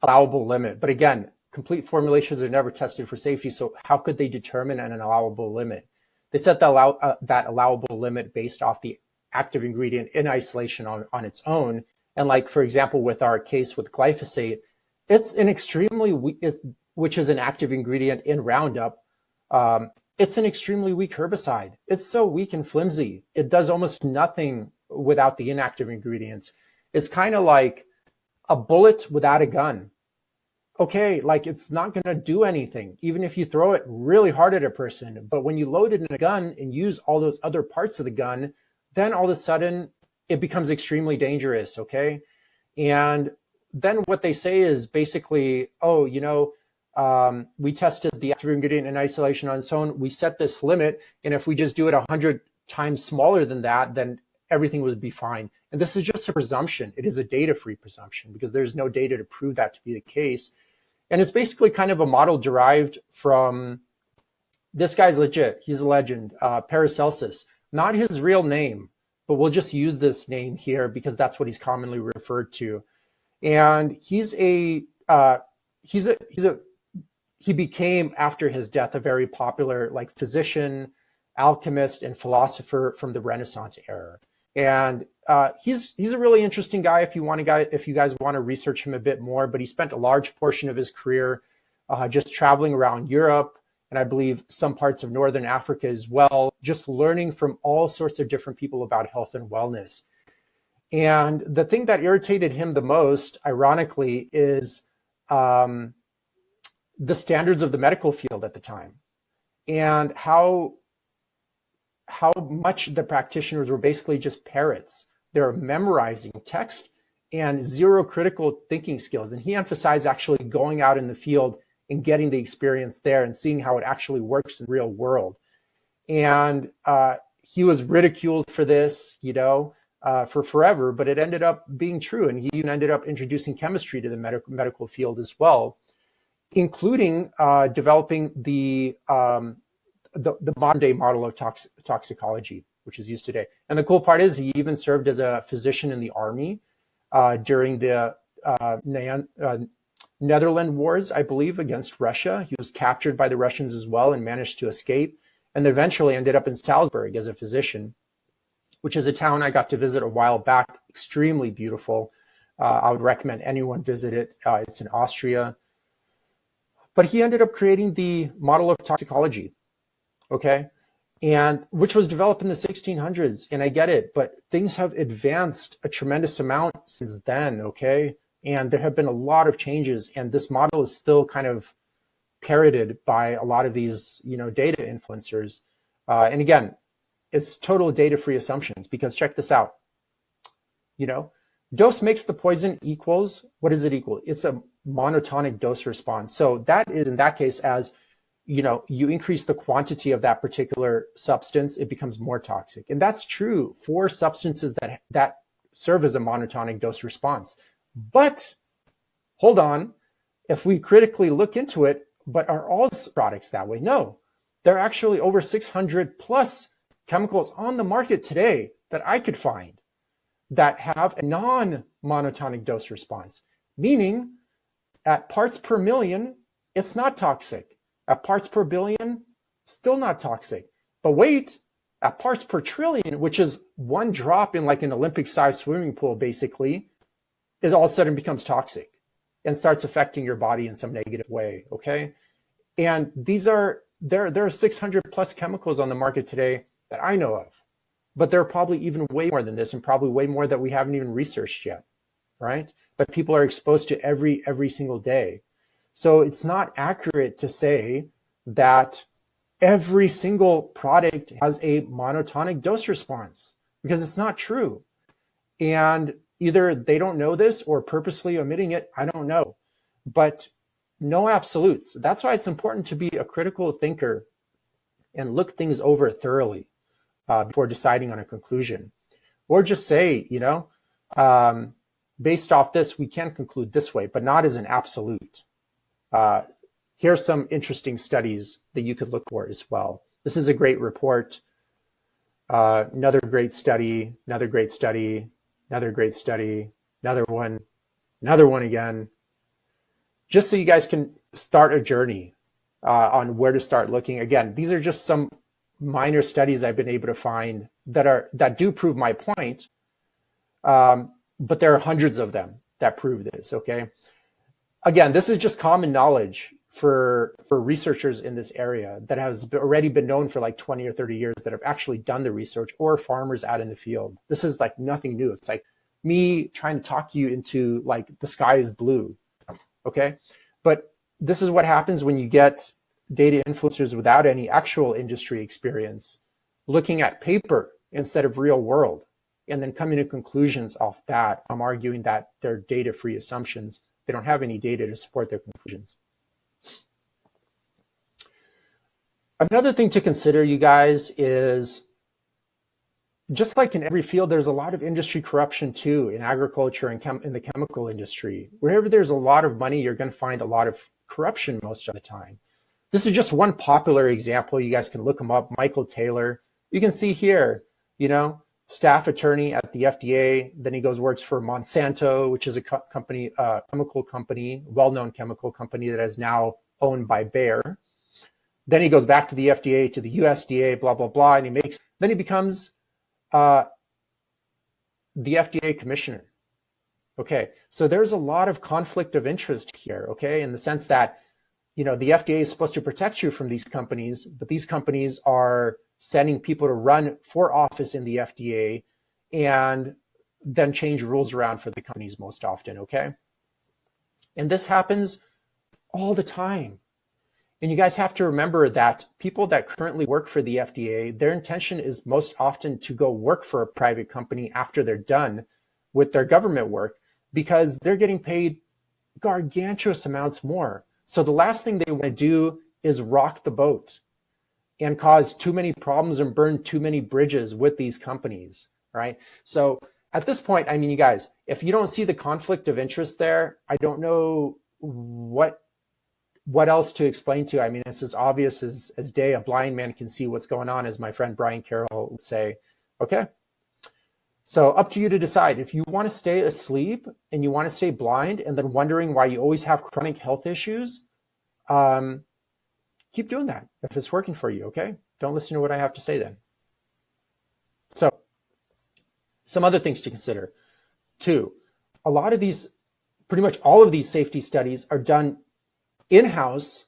allowable limit. But again, complete formulations are never tested for safety, so how could they determine an allowable limit? They set that allowable limit based off the active ingredient in isolation on its own. And like, for example, with our case with glyphosate, it's an extremely weak, which is an active ingredient in Roundup. It's an extremely weak herbicide. It's so weak and flimsy. It does almost nothing without the inactive ingredients. It's kind of like a bullet without a gun. Okay, like it's not going to do anything, even if you throw it really hard at a person. But when you load it in a gun and use all those other parts of the gun, then all of a sudden it becomes extremely dangerous, okay? And then what they say is basically, oh, you know, we tested the active ingredient in isolation on its own. We set this limit, and if we just do it 100 times smaller than that, then everything would be fine. And this is just a presumption. It is a data-free presumption because there's no data to prove that to be the case. And it's basically kind of a model derived from, this guy's legit, he's a legend, Paracelsus, not his real name, but we'll just use this name here because that's what he's commonly referred to. And he became, after his death, a very popular like physician, alchemist, and philosopher from the Renaissance era. And he's a really interesting guy if you guys want to research him a bit more. But he spent a large portion of his career just traveling around Europe and I believe some parts of Northern Africa as well, just learning from all sorts of different people about health and wellness. And the thing that irritated him the most, ironically, is the standards of the medical field at the time and how much the practitioners were basically just parrots. They're memorizing text and zero critical thinking skills. And he emphasized actually going out in the field and getting the experience there and seeing how it actually works in real world. And he was ridiculed for this, for forever, but it ended up being true. And he even ended up introducing chemistry to the medical field as well, including developing the modern day model of toxicology, which is used today. And the cool part is he even served as a physician in the army during the Netherlands Wars, I believe, against Russia. He was captured by the Russians as well and managed to escape, and eventually ended up in Salzburg as a physician, which is a town I got to visit a while back. Extremely beautiful. I would recommend anyone visit it. It's in Austria. But he ended up creating the model of toxicology, okay? And which was developed in the 1600s, and I get it, but things have advanced a tremendous amount since then, okay? And there have been a lot of changes, and this model is still kind of parroted by a lot of these, data influencers. And again, it's total data-free assumptions, because check this out. Dose makes the poison equals, what does it equal? It's a monotonic dose response. So that is, in that case, as you increase the quantity of that particular substance, it becomes more toxic. And that's true for substances that serve as a monotonic dose response. But hold on, if we critically look into it, but are all products that way? No, there are actually over 600 plus chemicals on the market today that I could find that have a non-monotonic dose response, meaning at parts per million, it's not toxic. At parts per billion, still not toxic. But wait, at parts per trillion, which is one drop in like an Olympic-sized swimming pool, basically, it all of a sudden becomes toxic and starts affecting your body in some negative way, okay? And there are 600 plus chemicals on the market today that I know of, but there are probably even way more than this, and probably way more that we haven't even researched yet, right? But people are exposed to every single day. So it's not accurate to say that every single product has a monotonic dose response, because it's not true. And either they don't know this or purposely omitting it, I don't know. But no absolutes. That's why it's important to be a critical thinker and look things over thoroughly before deciding on a conclusion. Or just say, based off this, we can conclude this way, but not as an absolute. Here are some interesting studies that you could look for as well. This is a great report. Another great study, another great study, another great study, another one again. Just so you guys can start a journey on where to start looking. Again, these are just some minor studies I've been able to find that do prove my point. But there are hundreds of them that prove this, okay? Again, this is just common knowledge for researchers in this area that has already been known for like 20 or 30 years that have actually done the research, or farmers out in the field. This is like nothing new. It's like me trying to talk you into like the sky is blue, okay? But this is what happens when you get data influencers without any actual industry experience looking at paper instead of real world, and then coming to conclusions off that. I'm arguing that they're data-free assumptions. They don't have any data to support their conclusions. Another thing to consider, you guys, is just like in every field, there's a lot of industry corruption too, in agriculture and in the chemical industry. Wherever there's a lot of money, you're going to find a lot of corruption most of the time. This is just one popular example. You guys can look him up, Michael Taylor. You can see here, staff attorney at the FDA. Then he works for Monsanto, which is a chemical company, well-known chemical company that is now owned by Bayer. Then he goes back to the FDA, to the USDA, blah, blah, blah, and then he becomes the FDA commissioner. Okay, so there's a lot of conflict of interest here, okay, in the sense that, the FDA is supposed to protect you from these companies, but these companies are sending people to run for office in the FDA and then change rules around for the companies most often, okay? And this happens all the time. And you guys have to remember that people that currently work for the FDA, their intention is most often to go work for a private company after they're done with their government work, because they're getting paid gargantuous amounts more. So the last thing they want to do is rock the boat and cause too many problems and burn too many bridges with these companies, right? So at this point, I mean, you guys, if you don't see the conflict of interest there, I don't know what else to explain to you. I mean, it's as obvious as day. A blind man can see what's going on, as my friend Brian Carroll would say. Okay, so up to you to decide. If you want to stay asleep and you want to stay blind and then wondering why you always have chronic health issues, keep doing that if it's working for you, okay? Don't listen to what I have to say then. So some other things to consider too. A lot of these, pretty much all of these safety studies are done in-house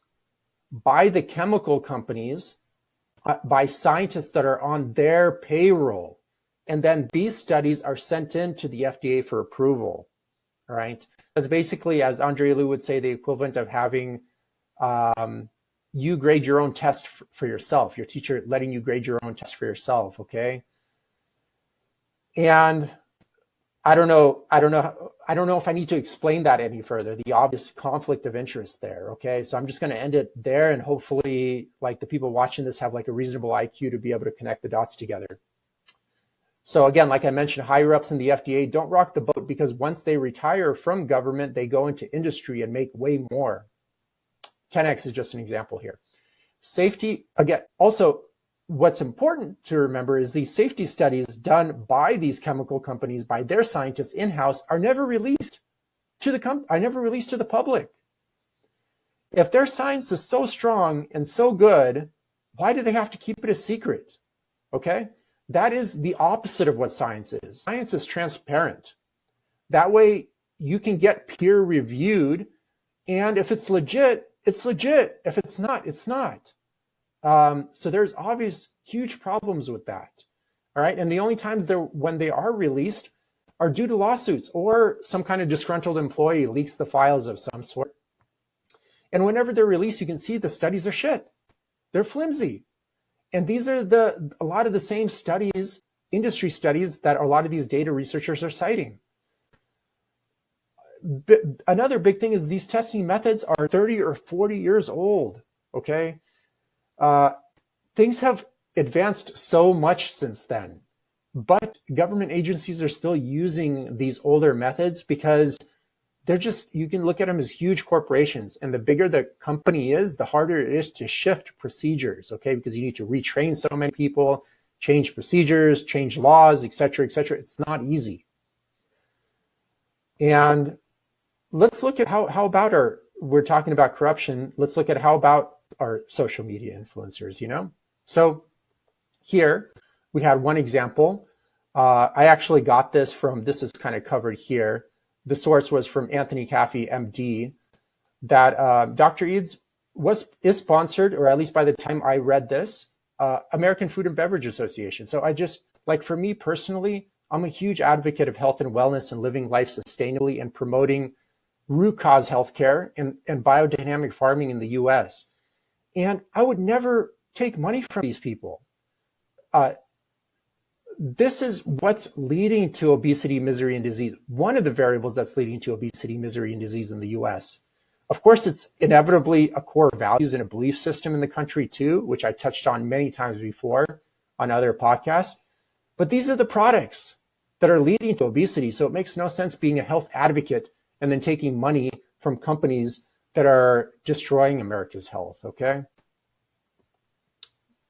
by the chemical companies, by scientists that are on their payroll. And then these studies are sent in to the FDA for approval, all right? That's basically, as Andre Lou would say, the equivalent of having you grade your own test for yourself, your teacher letting you grade your own test for yourself, okay? And I don't know if I need to explain that any further, the obvious conflict of interest there, okay? So I'm just gonna end it there, and hopefully like the people watching this have like a reasonable IQ to be able to connect the dots together. So again, like I mentioned, higher ups in the FDA don't rock the boat, because once they retire from government, they go into industry and make way more. 10X is just an example here. Safety, again, also what's important to remember is these safety studies done by these chemical companies, by their scientists in-house, are never released to the public. If their science is so strong and so good, why do they have to keep it a secret? Okay? That is the opposite of what science is. Science is transparent. That way you can get peer reviewed, and if it's legit, it's legit. If it's not, it's not. So there's obvious huge problems with that. All right. And the only times when they are released are due to lawsuits, or some kind of disgruntled employee leaks the files of some sort. And whenever they're released, you can see the studies are shit. They're flimsy. And these are a lot of the same studies, industry studies, that a lot of these data researchers are citing. Another big thing is these testing methods are 30 or 40 years old, okay? Things have advanced so much since then, but government agencies are still using these older methods because they're just, you can look at them as huge corporations, and the bigger the company is, the harder it is to shift procedures, okay? Because you need to retrain so many people, change procedures, change laws, et cetera, et cetera. It's not easy. And let's look at how about we're talking about corruption. Let's look at how about our social media influencers, you know? So here we had one example. I actually got this this is kind of covered here. The source was from Anthony Caffey, MD, that Dr. Eads is sponsored, or at least by the time I read this, American Food and Beverage Association. So I just, like, for me personally, I'm a huge advocate of health and wellness and living life sustainably and promoting root cause healthcare and biodynamic farming in the US. And I would never take money from these people. This is what's leading to obesity, misery, and disease. One of the variables that's leading to obesity, misery, and disease in the US. Of course, it's inevitably a core values and a belief system in the country too, which I touched on many times before on other podcasts. But these are the products that are leading to obesity. So it makes no sense being a health advocate and then taking money from companies that are destroying America's health, okay?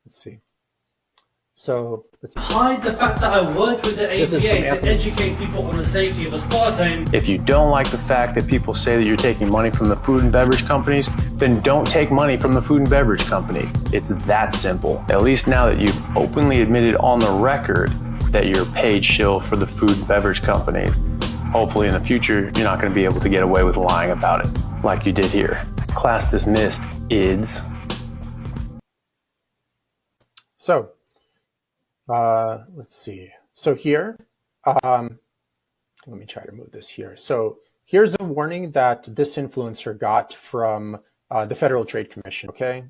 Let's see. So let's hide the fact that I work with the This is from APA to Anthony. educate people on the safety of aspartame. If you don't like the fact that people say that you're taking money from the food and beverage companies, then don't take money from the food and beverage companies. It's that simple. At least now that you've openly admitted on the record that you're a paid shill for the food and beverage companies, hopefully in the future, you're not going to be able to get away with lying about it like you did here. Class dismissed, IDS. So, let's see. So here, let me try to move this here. So here's a warning that this influencer got from the Federal Trade Commission, okay?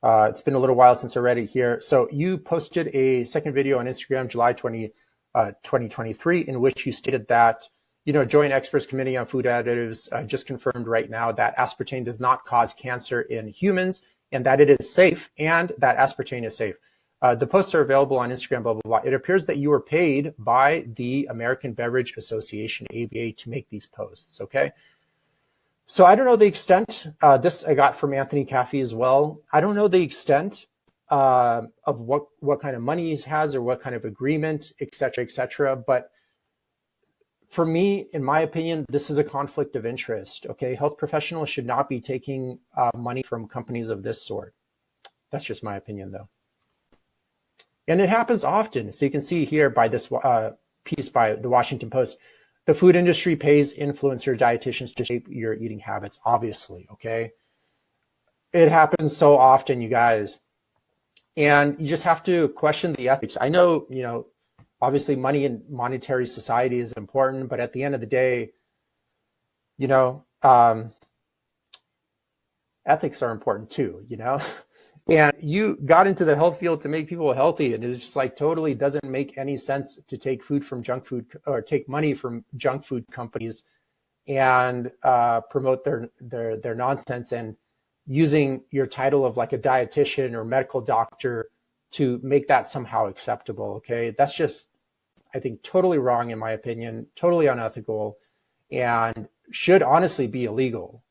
It's been a little while since I read it here. So you posted a second video on Instagram, July 2023, in which you stated that Joint Experts Committee on Food Additives just confirmed right now that aspartame does not cause cancer in humans and that it is safe and that aspartame is safe. The posts are available on Instagram, blah, blah, blah. It appears that you were paid by the American Beverage Association, ABA, to make these posts, okay? So I don't know the extent. This I got from Anthony Caffey as well. I don't know the extent of what kind of money he has or what kind of agreement, et cetera, et cetera. But for me, in my opinion, this is a conflict of interest, okay? Health professionals should not be taking money from companies of this sort. That's just my opinion, though. And it happens often. So you can see here by this piece by the Washington Post, the food industry pays influencer dietitians to shape your eating habits, obviously, okay? It happens so often, you guys. And you just have to question the ethics. I know, obviously money in monetary society is important, but at the end of the day, ethics are important too, And you got into the health field to make people healthy, and it's just like totally doesn't make any sense to take food from junk food or take money from junk food companies and promote their nonsense and using your title of like a dietitian or medical doctor to make that somehow acceptable. Okay, that's just, I think, totally wrong in my opinion, totally unethical, and should honestly be illegal.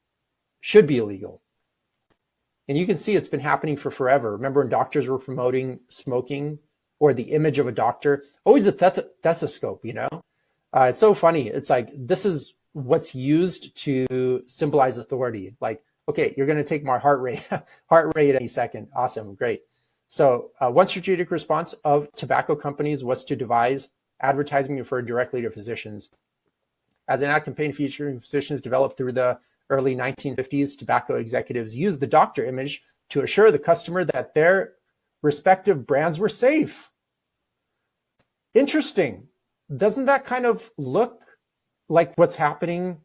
Should be illegal. And you can see it's been happening for forever. Remember when doctors were promoting smoking or the image of a doctor? Always a stethoscope, It's so funny. It's like, this is what's used to symbolize authority. Like, okay, you're going to take my heart rate any second. Awesome, great. So one strategic response of tobacco companies was to devise advertising referred directly to physicians. As an ad campaign featuring physicians developed through the early 1950s, tobacco executives used the doctor image to assure the customer that their respective brands were safe. Interesting. Doesn't that kind of look like what's happening,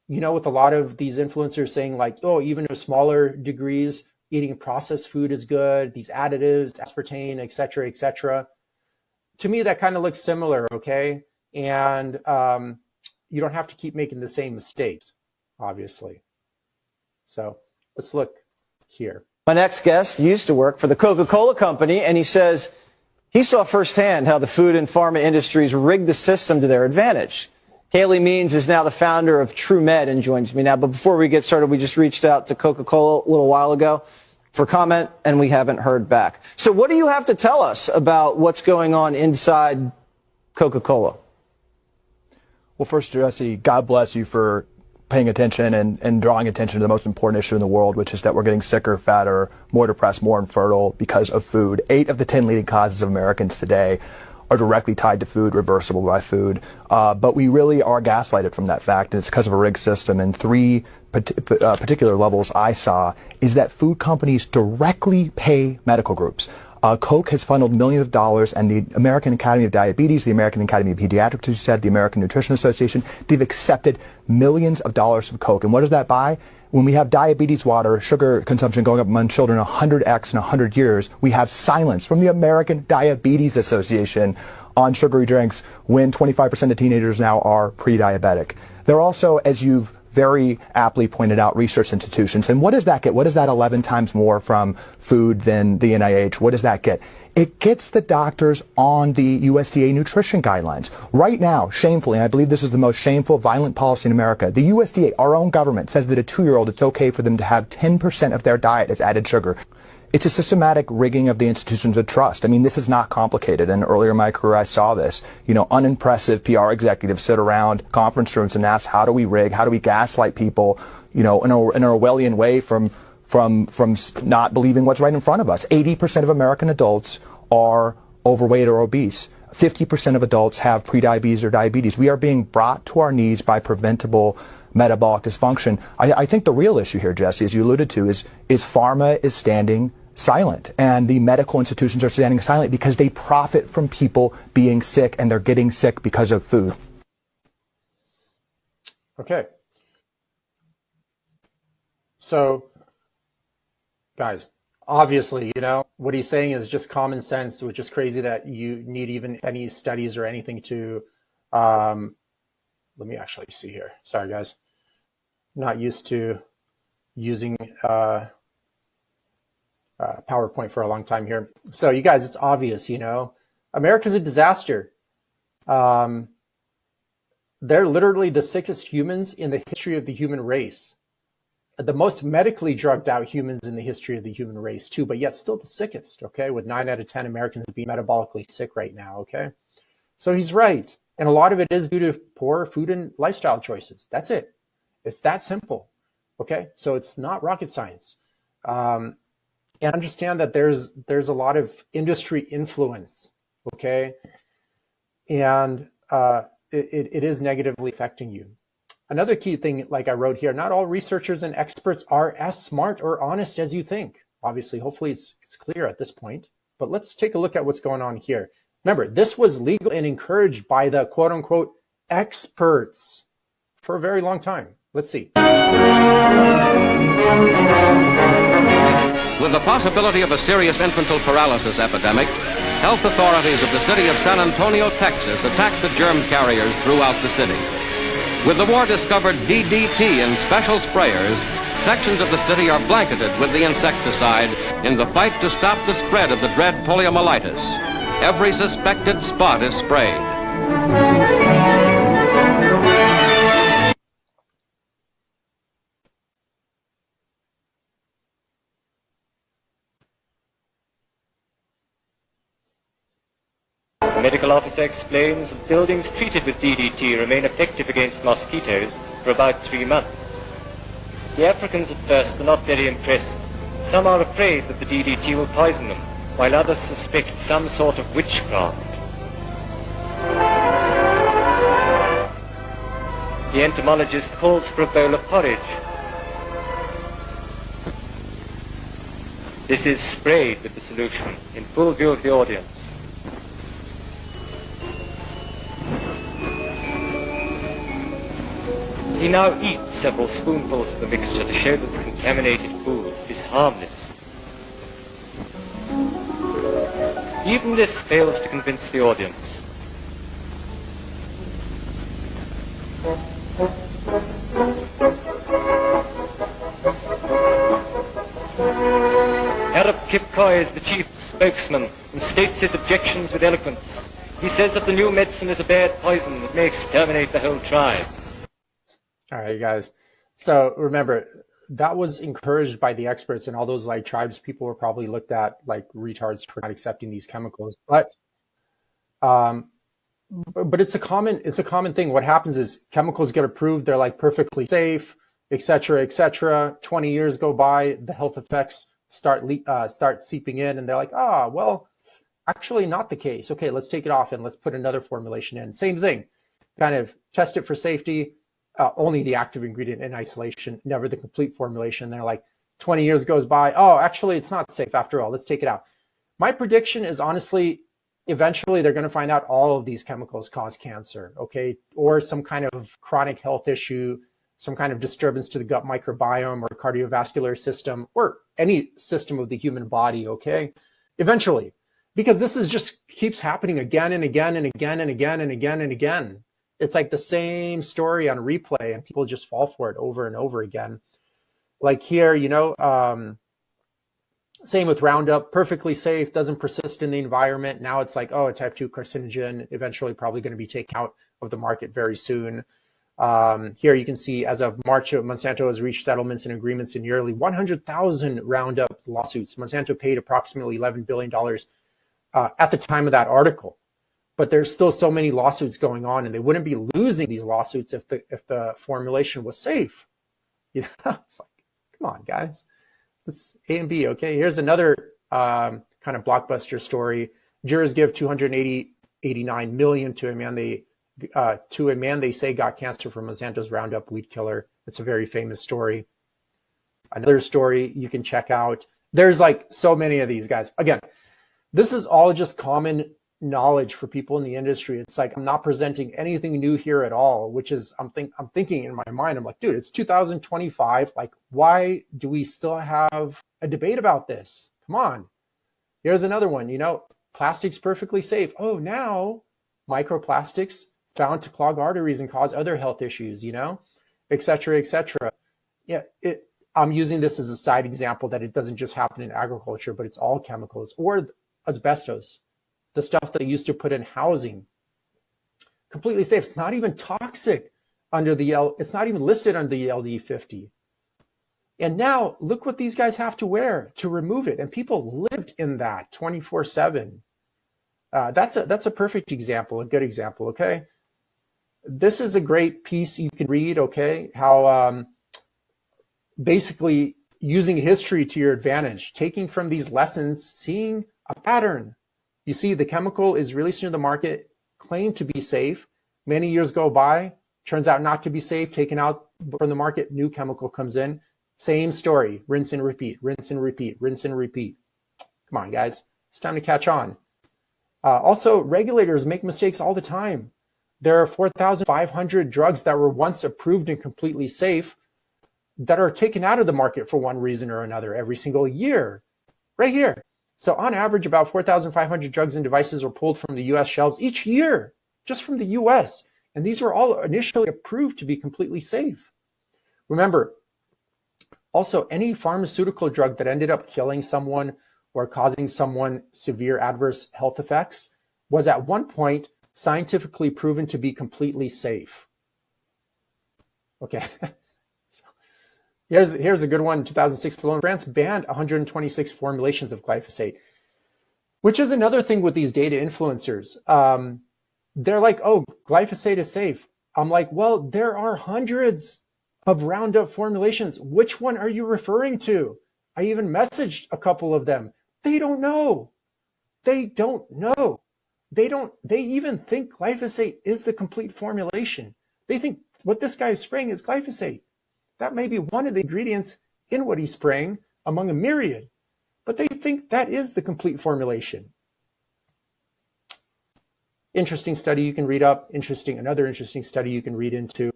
with a lot of these influencers saying like, oh, even to smaller degrees, eating processed food is good, these additives, aspartame, et cetera, et cetera. To me, that kind of looks similar, okay? And you don't have to keep making the same mistakes, obviously. So let's look here. My next guest used to work for the Coca-Cola company, and he says he saw firsthand how the food and pharma industries rigged the system to their advantage. Haley Means is now the founder of TrueMed and joins me now. But before we get started, we just reached out to Coca-Cola a little while ago for comment, and we haven't heard back. So what do you have to tell us about what's going on inside Coca-Cola? Well, first, Jesse, God bless you for paying attention and drawing attention to the most important issue in the world, which is that we're getting sicker, fatter, more depressed, more infertile because of food. 8 of the 10 leading causes of Americans today are directly tied to food, reversible by food. But we really are gaslighted from that fact, and it's because of a rigged system. And 3 particular levels I saw is that food companies directly pay medical groups. Coke has funneled millions of dollars, and the American Academy of Diabetes, the American Academy of Pediatrics, as you said, the American Nutrition Association, they've accepted millions of dollars from Coke. And what does that buy? When we have diabetes water, sugar consumption going up among children 100x in 100 years, we have silence from the American Diabetes Association on sugary drinks when 25% of teenagers now are pre-diabetic. They're also, as you've very aptly pointed out, research institutions. And what does that get? What is that 11 times more from food than the NIH? What does that get? It gets the doctors on the USDA nutrition guidelines. Right now, shamefully, and I believe this is the most shameful, violent policy in America, the USDA, our own government, says that a 2-year-old, it's okay for them to have 10% of their diet as added sugar. It's a systematic rigging of the institutions of trust. I mean, this is not complicated. And earlier in my career, I saw this. Unimpressive PR executives sit around conference rooms and ask, how do we rig? How do we gaslight people, in an Orwellian way from not believing what's right in front of us? 80% of American adults are overweight or obese. 50% of adults have prediabetes or diabetes. We are being brought to our knees by preventable metabolic dysfunction. I think the real issue here, Jesse, as you alluded to, is pharma is standing silent, and the medical institutions are standing silent because they profit from people being sick, and they're getting sick because of food. Okay. So, guys, obviously, what he's saying is just common sense, which is crazy that you need even any studies or anything to let me actually see here. Sorry, guys. Not used to using PowerPoint for a long time here. So you guys, it's obvious, you know, America's a disaster. They're literally the sickest humans in the history of the human race. The most medically drugged out humans in the history of the human race too, but yet still the sickest, okay? With 9 out of 10 Americans being metabolically sick right now, okay? So he's right. And a lot of it is due to poor food and lifestyle choices. That's it. It's that simple, okay? So it's not rocket science. And understand that there's a lot of industry influence, okay? And it is negatively affecting you. Another key thing, like I wrote here, not all researchers and experts are as smart or honest as you think. Obviously, hopefully it's clear at this point, but let's take a look at what's going on here. Remember, this was legal and encouraged by the quote unquote experts for a very long time. Let's see. With the possibility of a serious infantile paralysis epidemic, health authorities of the city of San Antonio, Texas, attacked the germ carriers throughout the city. With the war-discovered DDT in special sprayers, sections of the city are blanketed with the insecticide in the fight to stop the spread of the dread poliomyelitis. Every suspected spot is sprayed. The medical officer explains that buildings treated with DDT remain effective against mosquitoes for about 3 months. The Africans at first are not very impressed. Some are afraid that the DDT will poison them, while others suspect some sort of witchcraft. The entomologist calls for a bowl of porridge. This is sprayed with the solution in full view of the audience. He now eats several spoonfuls of the mixture to show that the contaminated food is harmless. Even this fails to convince the audience. Arab Kipkoy is the chief spokesman and states his objections with eloquence. He says that the new medicine is a bad poison that may exterminate the whole tribe. All right, guys. So remember, that was encouraged by the experts, and all those like tribes people were probably looked at like retards for not accepting these chemicals. But it's a common thing. What happens is chemicals get approved, they're like perfectly safe, et cetera, et cetera. 20 years go by, the health effects start seeping in, and they're like, well, actually not the case. Okay, let's take it off and let's put another formulation in. Same thing, kind of test it for safety. Only the active ingredient in isolation, never the complete formulation. They're like 20 years goes by. Oh, actually, it's not safe after all. Let's take it out. My prediction is honestly, eventually they're going to find out all of these chemicals cause cancer, okay? Or some kind of chronic health issue, some kind of disturbance to the gut microbiome or cardiovascular system or any system of the human body, okay? Eventually, because this is just keeps happening again and again and again and again and again and again. It's like the same story on replay and people just fall for it over and over again. Like here, you know, same with Roundup, perfectly safe, doesn't persist in the environment. Now it's like, a type 2 carcinogen, eventually probably going to be taken out of the market very soon. Here you can see as of March, Monsanto has reached settlements and agreements in nearly 100,000 Roundup lawsuits. Monsanto paid approximately $11 billion at the time of that article. But there's still so many lawsuits going on, and they wouldn't be losing these lawsuits if the formulation was safe. You know, it's like, come on, guys. It's A and B, okay? Here's another kind of blockbuster story. Jurors give $289 million to a man they say got cancer from Monsanto's Roundup weed killer. It's a very famous story. Another story you can check out. There's like so many of these guys. Again, this is all just common knowledge for people in the industry. It's like I'm not presenting anything new here at all, which is I'm thinking in my mind, I'm like, dude, it's 2025. Like, why do we still have a debate about this? Come on. Here's another one, you know, plastic's perfectly safe. Oh, now microplastics found to clog arteries and cause other health issues, you know, et cetera, et cetera. Yeah, I'm using this as a side example that it doesn't just happen in agriculture, but it's all chemicals. Or asbestos, the stuff that they used to put in housing. Completely safe. It's not even toxic under it's not even listed under the LD50. And now look what these guys have to wear to remove it. And people lived in that 24/7. That's a perfect example, a good example, okay? This is a great piece you can read, okay? How basically using history to your advantage, taking from these lessons, seeing a pattern. You see the chemical is released into the market, claimed to be safe. Many years go by, turns out not to be safe, taken out from the market, new chemical comes in. Same story, rinse and repeat, rinse and repeat, rinse and repeat. Come on, guys, it's time to catch on. Also, regulators make mistakes all the time. There are 4,500 drugs that were once approved and completely safe that are taken out of the market for one reason or another every single year, right here. So on average, about 4,500 drugs and devices are pulled from the US shelves each year, just from the US. And these were all initially approved to be completely safe. Remember, also any pharmaceutical drug that ended up killing someone or causing someone severe adverse health effects was at one point scientifically proven to be completely safe. Okay. So here's a good one. In 2006 alone, France banned 126 formulations of glyphosate, which is another thing with these data influencers. They're like, oh, glyphosate is safe. I'm like, well, there are hundreds of Roundup formulations. Which one are you referring to? I even messaged a couple of them. They don't know. They don't know. They even think glyphosate is the complete formulation. They think what this guy is spraying is glyphosate. That may be one of the ingredients in what he's spraying among a myriad, but they think that is the complete formulation. Interesting study you can read up. Another interesting study you can read into.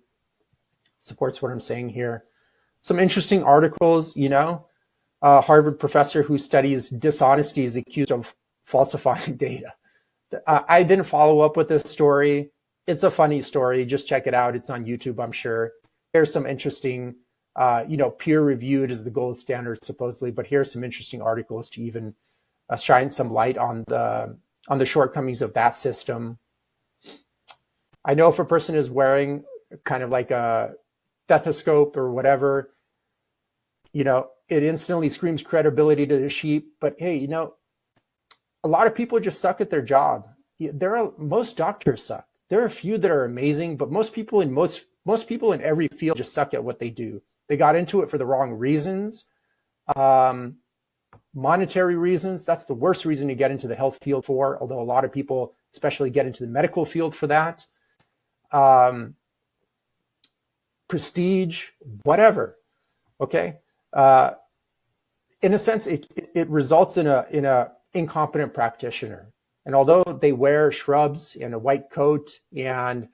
Supports what I'm saying here. Some interesting articles, you know. Harvard professor who studies dishonesty is accused of falsifying data. I didn't follow up with this story. It's a funny story. Just check it out. It's on YouTube, I'm sure. There's some interesting, peer-reviewed is the gold standard supposedly, but here's some interesting articles to even shine some light on the shortcomings of that system. I know if a person is wearing kind of like a stethoscope or whatever, it instantly screams credibility to the sheep. But hey, a lot of people just suck at their job. Most doctors suck. There are a few that are amazing, but most people in every field just suck at what they do. They got into it for the wrong reasons. Monetary reasons, that's the worst reason to get into the health field for, although a lot of people especially get into the medical field for that. Prestige, whatever. Okay. In a sense, it results in a incompetent practitioner. And although they wear shrubs and a white coat and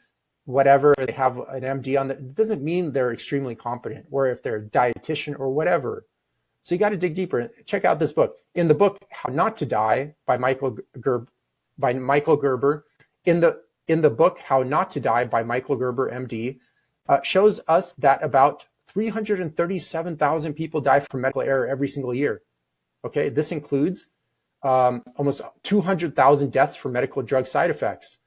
whatever, they have an MD on it doesn't mean they're extremely competent, or if they're a dietitian or whatever. So you got to dig deeper. Check out this book. In the book, How Not to Die by Michael Gerber, in the book, How Not to Die by Michael Gerber, MD, shows us that about 337,000 people die from medical error every single year. Okay, this includes almost 200,000 deaths from medical drug side effects,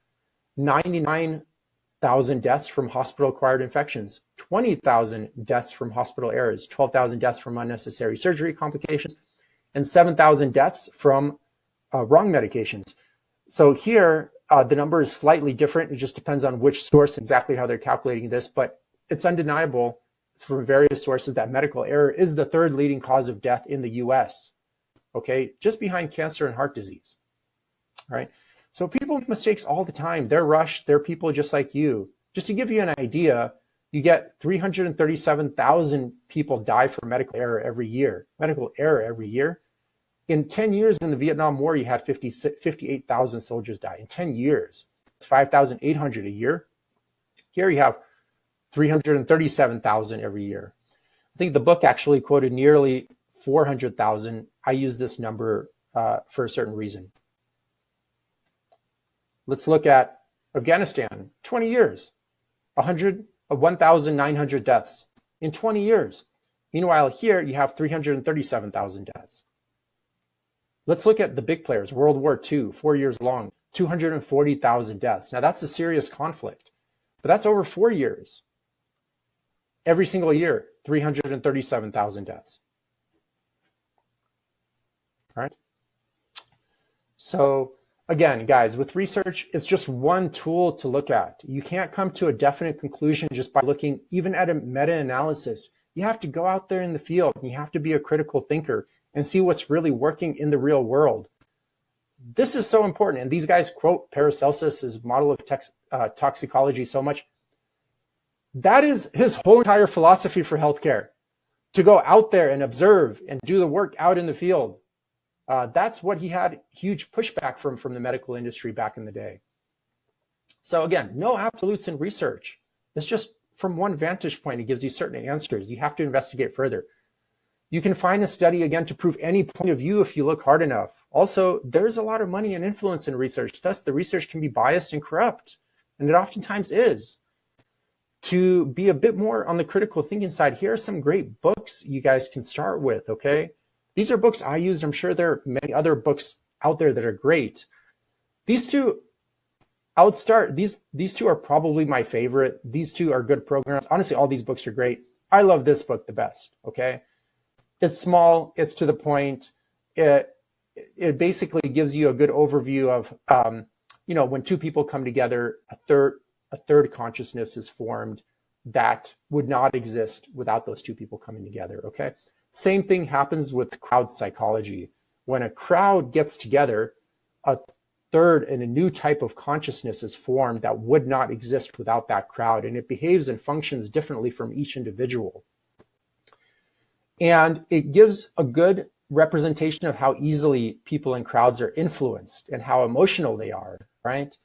99,000 deaths from hospital-acquired infections, 20,000 deaths from hospital errors, 12,000 deaths from unnecessary surgery complications, and 7,000 deaths from wrong medications. So here, the number is slightly different. It just depends on which source, exactly how they're calculating this, but it's undeniable from various sources that medical error is the third leading cause of death in the US. Okay, just behind cancer and heart disease. All right. So people make mistakes all the time. They're rushed. They're people just like you. Just to give you an idea, you get 337,000 people die from medical error every year. Medical error every year. In 10 years in the Vietnam War, you had 58,000 soldiers die. In 10 years, it's 5,800 a year. Here you have 337,000 every year. I think the book actually quoted nearly 400,000. I use this number for a certain reason. Let's look at Afghanistan, 20 years, 1,900 deaths in 20 years. Meanwhile, here you have 337,000 deaths. Let's look at the big players. World War II, 4 years long, 240,000 deaths. Now that's a serious conflict, but that's over 4 years. Every single year, 337,000 deaths. All right. So again, guys, with research, it's just one tool to look at. You can't come to a definite conclusion just by looking even at a meta-analysis. You have to go out there in the field and you have to be a critical thinker and see what's really working in the real world. This is so important. And these guys quote Paracelsus's model of toxicology so much. That is his whole entire philosophy for healthcare, to go out there and observe and do the work out in the field. That's what he had huge pushback from the medical industry back in the day. So again, no absolutes in research. It's just from one vantage point, it gives you certain answers. You have to investigate further. You can find a study, again, to prove any point of view if you look hard enough. Also, there's a lot of money and influence in research. Thus, the research can be biased and corrupt, and it oftentimes is. To be a bit more on the critical thinking side, here are some great books you guys can start with, okay? These are books I used. I'm sure there are many other books out there that are great. These two, I would start, these two are probably my favorite. These two are good programs. Honestly, all these books are great. I love this book the best, okay? It's small, it's to the point. It basically gives you a good overview of, when two people come together, a third consciousness is formed that would not exist without those two people coming together, okay? Same thing happens with crowd psychology. When a crowd gets together, a third and a new type of consciousness is formed that would not exist without that crowd, and it behaves and functions differently from each individual. And it gives a good representation of how easily people in crowds are influenced and how emotional they are, right?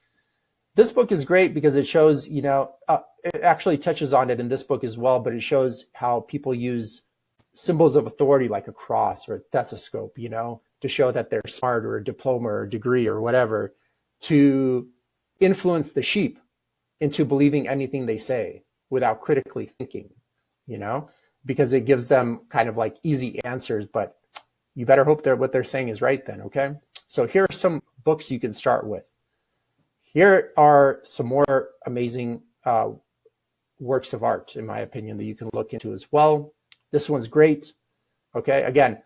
This book is great because it shows, it actually touches on it in this book as well, but it shows how people use symbols of authority like a cross or a stethoscope, to show that they're smart, or a diploma or a degree or whatever, to influence the sheep into believing anything they say without critically thinking, because it gives them kind of like easy answers, but you better hope that what they're saying is right then, okay? So here are some books you can start with. Here are some more amazing works of art, in my opinion, that you can look into as well. This one's great, okay? Again,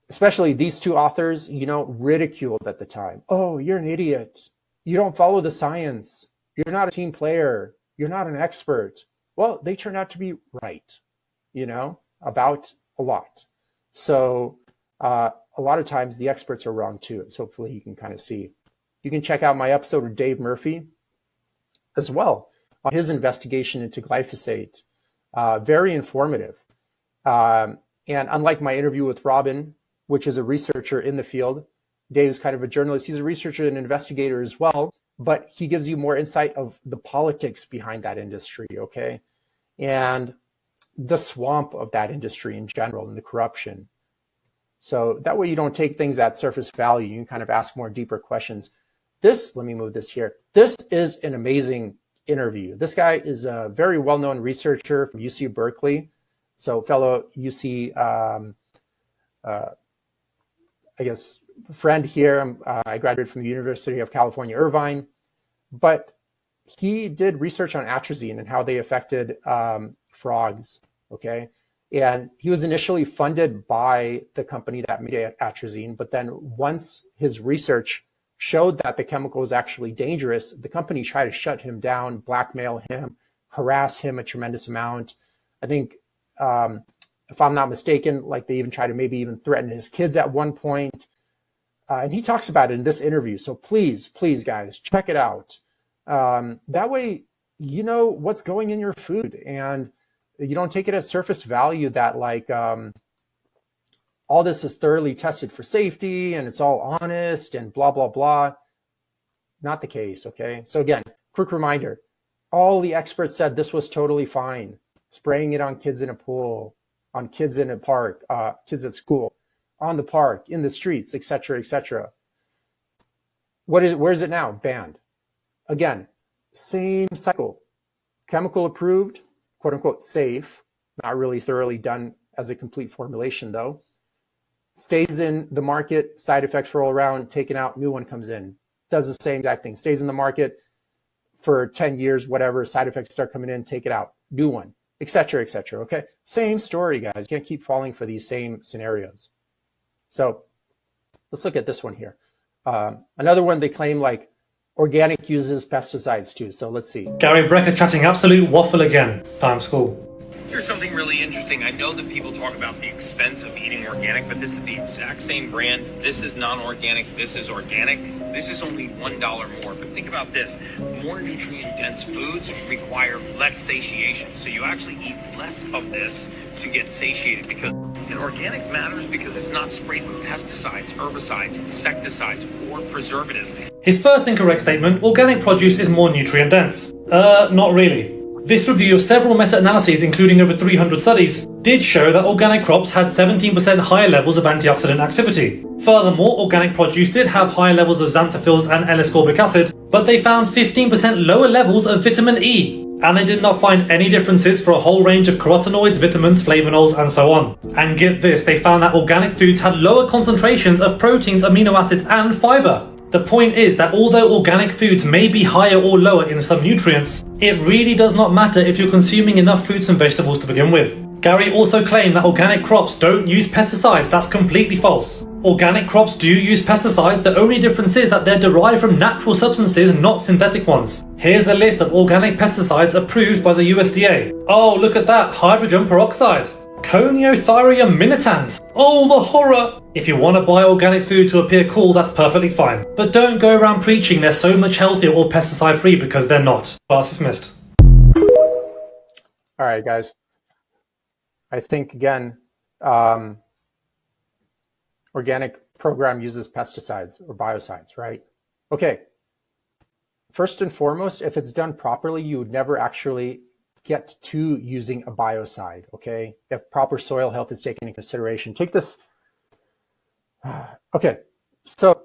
especially these two authors, ridiculed at the time. Oh, you're an idiot. You don't follow the science. You're not a team player. You're not an expert. Well, they turned out to be right, about a lot. So a lot of times the experts are wrong too. So hopefully you can kind of see. You can check out my episode with Dave Murphy as well on his investigation into glyphosate. Very informative. And unlike my interview with Robin, which is a researcher in the field, Dave's kind of a journalist. He's a researcher and investigator as well, but he gives you more insight of the politics behind that industry, okay? And the swamp of that industry in general and the corruption. So that way you don't take things at surface value. You can kind of ask more deeper questions. Let me move this here. This is an amazing interview. This guy is a very well-known researcher from UC Berkeley. So fellow UC, friend here. I graduated from the University of California, Irvine, but he did research on atrazine and how they affected frogs, okay? And he was initially funded by the company that made atrazine, but then once his research showed that the chemical was actually dangerous, the company tried to shut him down, blackmail him, harass him a tremendous amount. I think, if I'm not mistaken, like they even tried to maybe even threaten his kids at one point. And he talks about it in this interview. So please, guys, check it out. That way, you know what's going in your food and you don't take it at surface value that like all this is thoroughly tested for safety and it's all honest and blah, blah, blah. Not the case, okay? So again, quick reminder, all the experts said this was totally fine. Spraying it on kids in a pool, on kids in a park, kids at school, on the park, in the streets, etc., etc. Where is it now? Banned. again, same cycle. Chemical approved, quote unquote safe, not really thoroughly done as a complete formulation though. Stays in the market, side effects roll around, taken out, new one comes in. Does the same exact thing, stays in the market for 10 years, whatever, side effects start coming in, take it out, new one, etc., etc. Okay, same story, guys. You can't keep falling for these same scenarios. So let's look at this one here. Another one they claim like organic uses pesticides too. So let's see. Gary Brecker chatting absolute waffle again. Times School. Here's something really interesting. I know that people talk about the expense of eating organic, but this is the exact same brand. This is non-organic. This is organic. This is only $1 more. But think about this. More nutrient-dense foods require less satiation. So you actually eat less of this to get satiated, because and organic matters because it's not sprayed with pesticides, herbicides, insecticides, or preservatives. His first incorrect statement, organic produce is more nutrient dense. Not really. This review of several meta-analyses, including over 300 studies, did show that organic crops had 17% higher levels of antioxidant activity. Furthermore, organic produce did have higher levels of xanthophylls and L-ascorbic acid, but they found 15% lower levels of vitamin E. And they did not find any differences for a whole range of carotenoids, vitamins, flavonols, and so on. And get this, they found that organic foods had lower concentrations of proteins, amino acids, and fiber. The point is that although organic foods may be higher or lower in some nutrients, it really does not matter if you're consuming enough fruits and vegetables to begin with. Gary also claimed that organic crops don't use pesticides. That's completely false. Organic crops do use pesticides, the only difference is that they're derived from natural substances, not synthetic ones. Here's a list of organic pesticides approved by the USDA. Oh, look at that, hydrogen peroxide. Coniothyrium minitans. Oh, the horror! If you want to buy organic food to appear cool, that's perfectly fine. But don't go around preaching they're so much healthier or pesticide free, because they're not. Class dismissed. All right, guys. I think, again, organic program uses pesticides or biocides, right? Okay. First and foremost, if it's done properly, you would never actually get to using a biocide, okay? If proper soil health is taken into consideration. Take this. Okay, so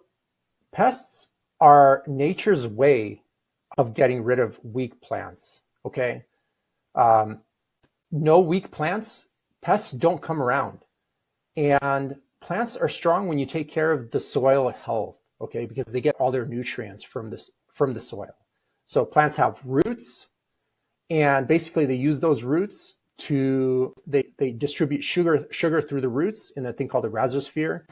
pests are nature's way of getting rid of weak plants, okay? No weak plants, pests don't come around. And plants are strong when you take care of the soil health, okay? Because they get all their nutrients from the soil. So plants have roots, and basically they use those roots to, they distribute sugar through the roots in a thing called the rhizosphere.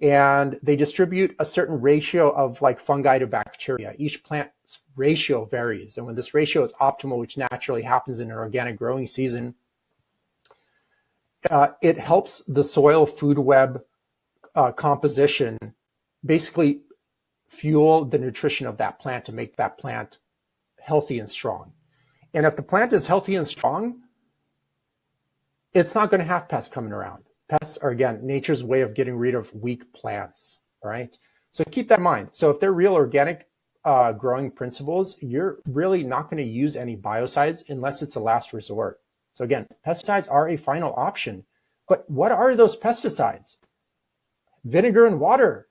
And they distribute a certain ratio of like fungi to bacteria. Each plant's ratio varies. And when this ratio is optimal, which naturally happens in an organic growing season, it helps the soil food web composition basically fuel the nutrition of that plant to make that plant healthy and strong. And if the plant is healthy and strong, it's not going to have pests coming around. Pests are, again, nature's way of getting rid of weak plants, all right? So keep that in mind. So if they're real organic growing principles, you're really not going to use any biocides unless it's a last resort. So again, pesticides are a final option. But what are those pesticides? Vinegar and water,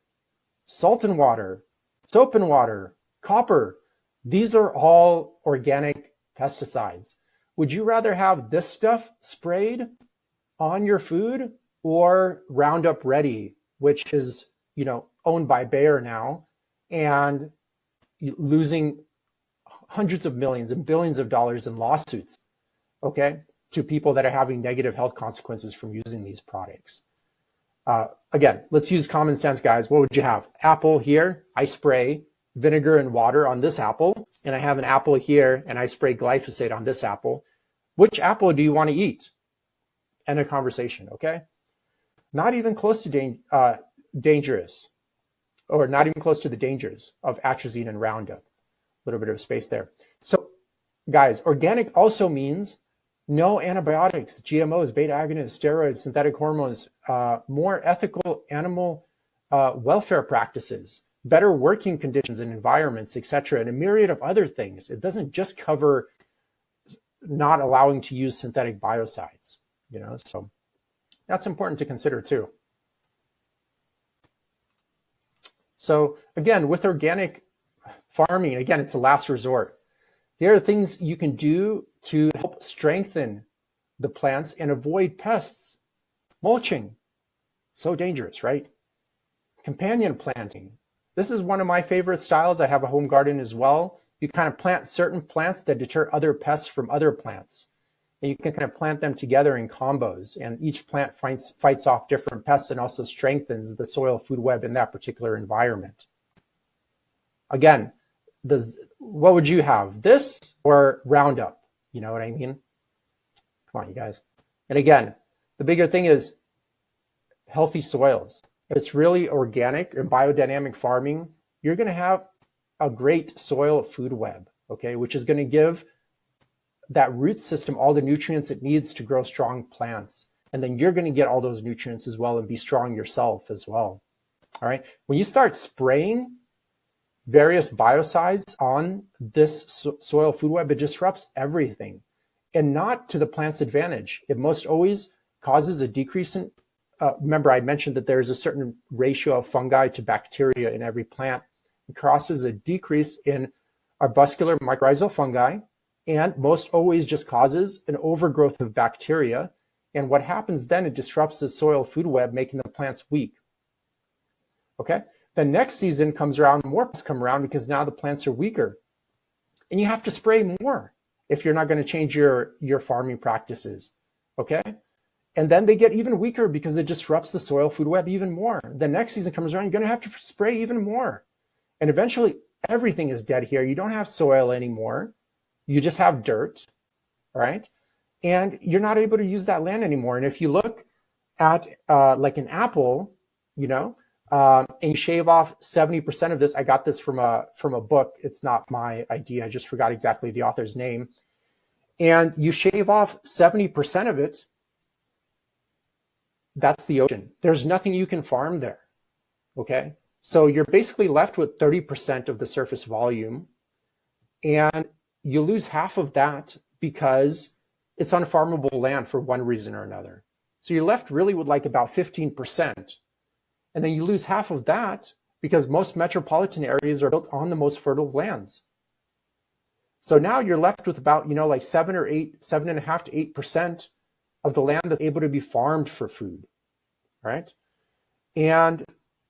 salt and water, soap and water, copper. These are all organic pesticides. Would you rather have this stuff sprayed on your food or Roundup Ready, which is, you know, owned by Bayer now and losing hundreds of millions and billions of dollars in lawsuits, okay, to people that are having negative health consequences from using these products? Again, let's use common sense, guys. What would you have? Apple here, I spray vinegar and water on this apple, and I have an apple here and I spray glyphosate on this apple. Which apple do you want to eat? End of conversation, okay? Not even close to dangerous, or not even close to the dangers of atrazine and Roundup. A little bit of space there. So guys, organic also means no antibiotics, GMOs, beta agonists, steroids, synthetic hormones, more ethical animal welfare practices, better working conditions and environments, etc., and a myriad of other things. It doesn't just cover not allowing to use synthetic biocides, you know, so that's important to consider too. So again, with organic, farming, again, it's a last resort. There are things you can do to help strengthen the plants and avoid pests. Mulching, so dangerous, right? Companion planting. This is one of my favorite styles. I have a home garden as well. You kind of plant certain plants that deter other pests from other plants. And you can kind of plant them together in combos, and each plant fights off different pests and also strengthens the soil food web in that particular environment. Again, what would you have? This or Roundup? You know what I mean? Come on, you guys. And again, the bigger thing is healthy soils. If it's really organic and biodynamic farming, you're going to have a great soil food web, okay, which is going to give that root system all the nutrients it needs to grow strong plants. And then you're going to get all those nutrients as well and be strong yourself as well. All right. When you start spraying various biocides on this soil food web, it disrupts everything, and not to the plant's advantage. It most always causes a decrease in, remember I mentioned that there's a certain ratio of fungi to bacteria in every plant. It causes a decrease in arbuscular mycorrhizal fungi, and most always just causes an overgrowth of bacteria. And what happens then, it disrupts the soil food web, making the plants weak. Okay. The next season comes around, more pests come around because now the plants are weaker. And you have to spray more if you're not going to change your farming practices. Okay. And then they get even weaker because it disrupts the soil food web even more. The next season comes around, you're going to have to spray even more. And eventually everything is dead here. You don't have soil anymore. You just have dirt, right? And you're not able to use that land anymore. And if you look at like an apple, you know, and you shave off 70% of this, I got this from a book. It's not my idea. I just forgot exactly the author's name. And you shave off 70% of it, that's the ocean. There's nothing you can farm there, okay? So you're basically left with 30% of the surface volume, and you lose half of that because it's unfarmable land for one reason or another. So you're left really with like about 15%. And then you lose half of that because most metropolitan areas are built on the most fertile lands. So now you're left with about, you know, like 7.5 to 8% of the land that's able to be farmed for food, right? And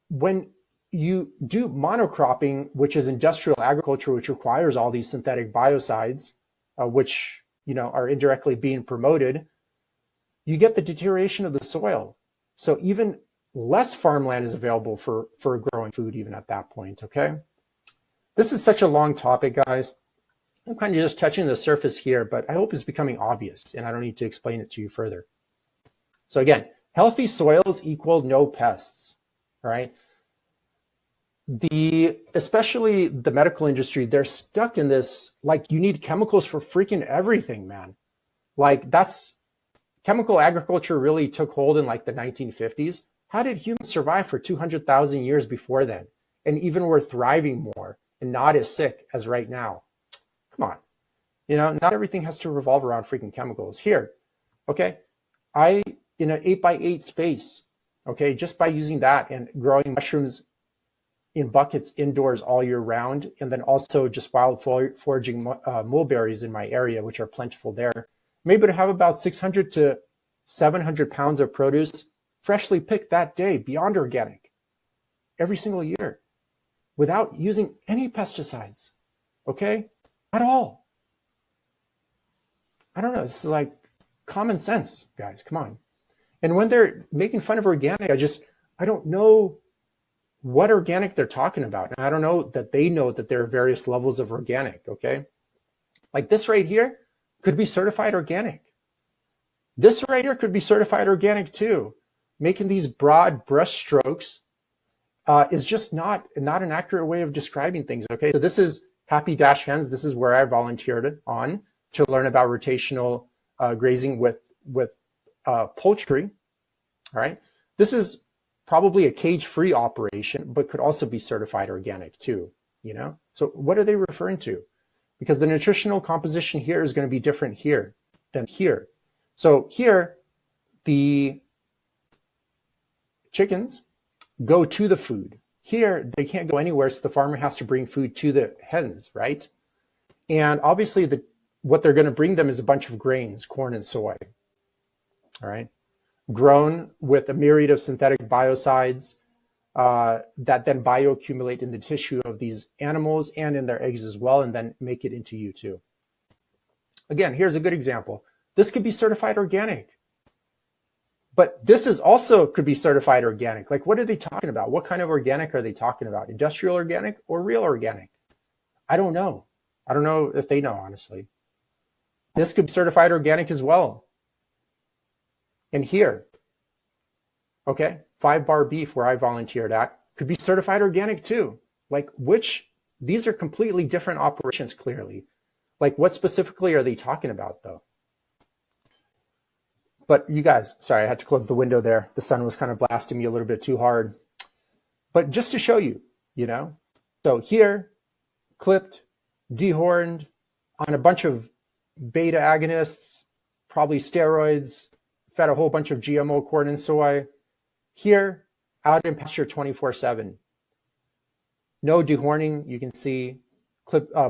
when you do monocropping, which is industrial agriculture, which requires all these synthetic biocides, which, you know, are indirectly being promoted, you get the deterioration of the soil. So even less farmland is available for growing food even at that point, okay? This is such a long topic, guys. I'm kind of just touching the surface here, but I hope it's becoming obvious and I don't need to explain it to you further. So again, healthy soils equal no pests, right? Especially the medical industry, they're stuck in this, like, you need chemicals for freaking everything, man. Like, chemical agriculture really took hold in like the 1950s. How did humans survive for 200,000 years before then? And even were thriving more and not as sick as right now. Come on. You know, not everything has to revolve around freaking chemicals. Here, okay, in an 8x8 space, okay, just by using that and growing mushrooms in buckets indoors all year round, and then also just wild foraging mulberries in my area, which are plentiful there, I'm able to have about 600 to 700 pounds of produce freshly picked that day, beyond organic, every single year, without using any pesticides, okay? At all. I don't know, this is like common sense, guys, come on. And when they're making fun of organic, I don't know what organic they're talking about. And I don't know that they know that there are various levels of organic, okay? Like this right here could be certified organic. This right here could be certified organic too. Making these broad brush strokes is just not an accurate way of describing things, okay? So this is Happy Dash Hens. This is where I volunteered on to learn about rotational grazing with poultry, all right? This is probably a cage-free operation, but could also be certified organic too, you know? So what are they referring to? Because the nutritional composition here is going to be different here than here. So here, the chickens go to the food. Here, they can't go anywhere, so the farmer has to bring food to the hens, right? And obviously, what they're going to bring them is a bunch of grains, corn and soy, all right? Grown with a myriad of synthetic biocides that then bioaccumulate in the tissue of these animals and in their eggs as well, and then make it into you too. Again, here's a good example. This could be certified organic. But this is also could be certified organic. Like, what are they talking about? What kind of organic are they talking about? Industrial organic or real organic? I don't know. I don't know if they know, honestly. This could be certified organic as well. And here, okay, 5-bar beef, where I volunteered at, could be certified organic too. Like, these are completely different operations, clearly. Like, what specifically are they talking about, though? But you guys, sorry, I had to close the window there. The sun was kind of blasting me a little bit too hard. But just to show you, so here, clipped, dehorned, on a bunch of beta agonists, probably steroids, fed a whole bunch of GMO corn and soy. Here, out in pasture 24/7. No dehorning, you can see.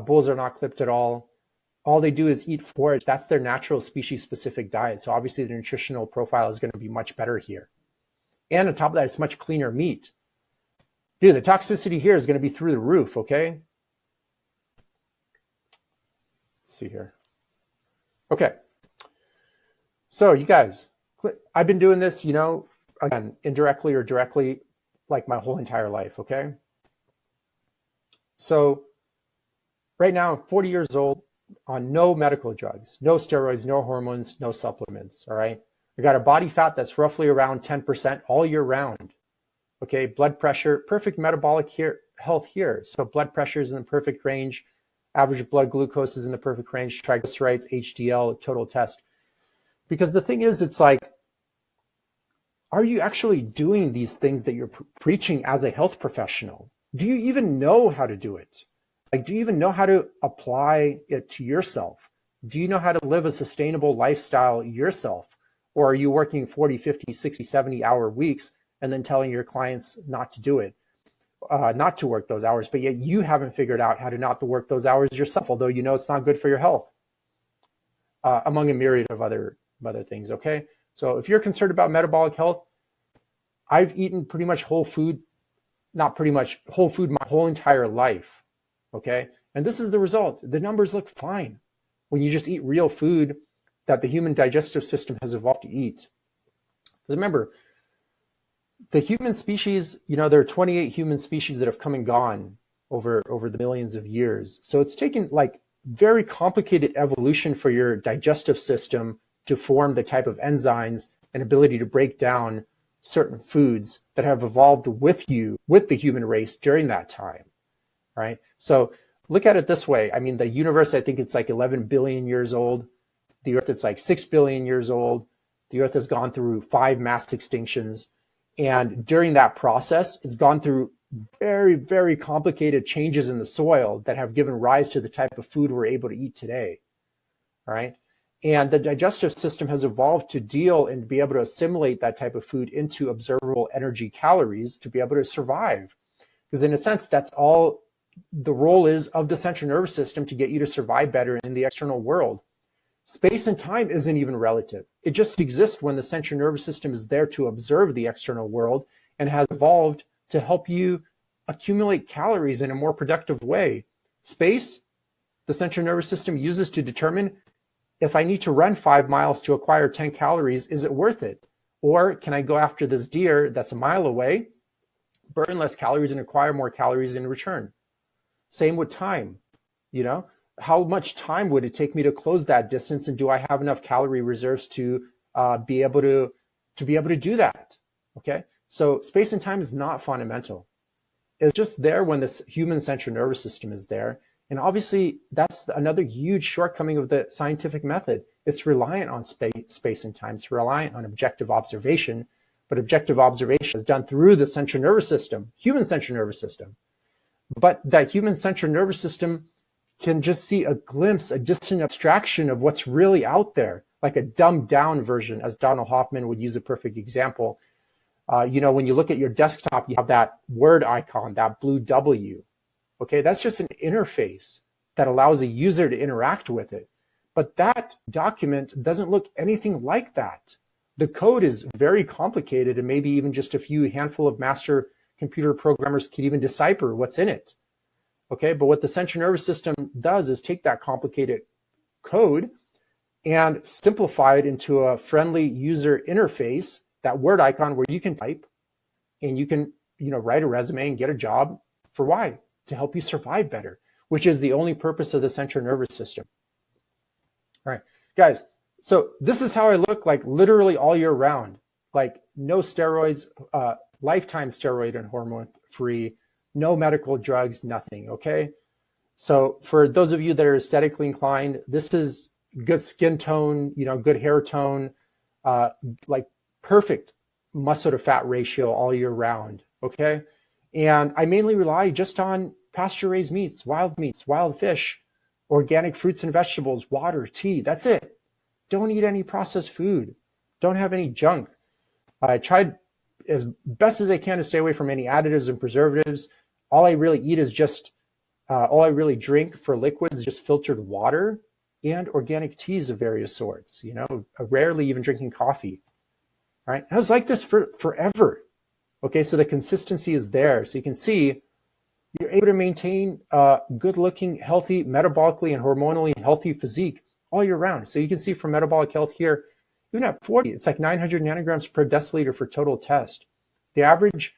Bulls are not clipped at all. All they do is eat forage. That's their natural species-specific diet. So obviously the nutritional profile is going to be much better here. And on top of that, it's much cleaner meat. Dude, the toxicity here is going to be through the roof, okay? Let's see here. Okay. So you guys, I've been doing this, again, indirectly or directly, like my whole entire life, okay? So right now, I'm 40 years old, on no medical drugs, no steroids, no hormones, no supplements, all right? I got a body fat that's roughly around 10% all year round, okay? Blood pressure, perfect metabolic health here. So blood pressure is in the perfect range, average blood glucose is in the perfect range, triglycerides, HDL, total test. Because the thing is, it's like, are you actually doing these things that you're preaching as a health professional? Do you even know how to do it? Like, do you even know how to apply it to yourself? Do you know how to live a sustainable lifestyle yourself? Or are you working 40, 50, 60, 70-hour weeks and then telling your clients not to do it, not to work those hours, but yet you haven't figured out how to not to work those hours yourself, although you know it's not good for your health, among a myriad of other things, okay? So if you're concerned about metabolic health, I've eaten pretty much whole food, not pretty much, whole food my whole entire life. Okay, and this is the result. The numbers look fine when you just eat real food that the human digestive system has evolved to eat. Remember, the human species, there are 28 human species that have come and gone over the millions of years. So it's taken like very complicated evolution for your digestive system to form the type of enzymes and ability to break down certain foods that have evolved with the human race during that time. Right? So look at it this way. I mean, the universe, I think it's like 11 billion years old. The Earth, it's like 6 billion years old. The Earth has gone through 5 mass extinctions. And during that process, it's gone through very, very complicated changes in the soil that have given rise to the type of food we're able to eat today. All right. And the digestive system has evolved to deal and be able to assimilate that type of food into observable energy calories to be able to survive. Because in a sense, that's all the role is of the central nervous system, to get you to survive better in the external world. Space and time isn't even relative. It just exists when the central nervous system is there to observe the external world and has evolved to help you accumulate calories in a more productive way. Space, the central nervous system uses to determine if I need to run 5 miles to acquire 10 calories, is it worth it? Or can I go after this deer that's a mile away, burn less calories and acquire more calories in return? Same with time, how much time would it take me to close that distance, and do I have enough calorie reserves to be able to do that? Okay, so space and time is not fundamental. It's just there when this human central nervous system is there, and obviously that's another huge shortcoming of the scientific method. It's reliant on space and time. It's reliant on objective observation, but objective observation is done through the central nervous system, human central nervous system. But that human central nervous system can just see a glimpse, a distant abstraction of what's really out there, like a dumbed down version, as Donald Hoffman would use a perfect example. When you look at your desktop, you have that word icon, that blue W. Okay, that's just an interface that allows a user to interact with it. But that document doesn't look anything like that. The code is very complicated, and maybe even just a few handful of master computer programmers can even decipher what's in it. Okay, but what the central nervous system does is take that complicated code and simplify it into a friendly user interface, that word icon where you can type and you can, write a resume and get a job. For why? To help you survive better, which is the only purpose of the central nervous system. All right, guys, so this is how I look like literally all year round, like no steroids, lifetime steroid and hormone free, no medical drugs, nothing, okay? So for those of you that are aesthetically inclined, this is good skin tone, good hair tone, like perfect muscle to fat ratio all year round, okay? And I mainly rely just on pasture-raised meats, wild fish, organic fruits and vegetables, water, tea, that's it. Don't eat any processed food. Don't have any junk. I tried as best as I can to stay away from any additives and preservatives. All I really eat is just, all I really drink for liquids is just filtered water and organic teas of various sorts, rarely even drinking coffee, right? I was like this for forever. Okay, so the consistency is there. So you can see you're able to maintain a good-looking, healthy, metabolically and hormonally healthy physique all year round. So you can see for metabolic health here, even at 40, it's like 900 nanograms per deciliter for total test. The average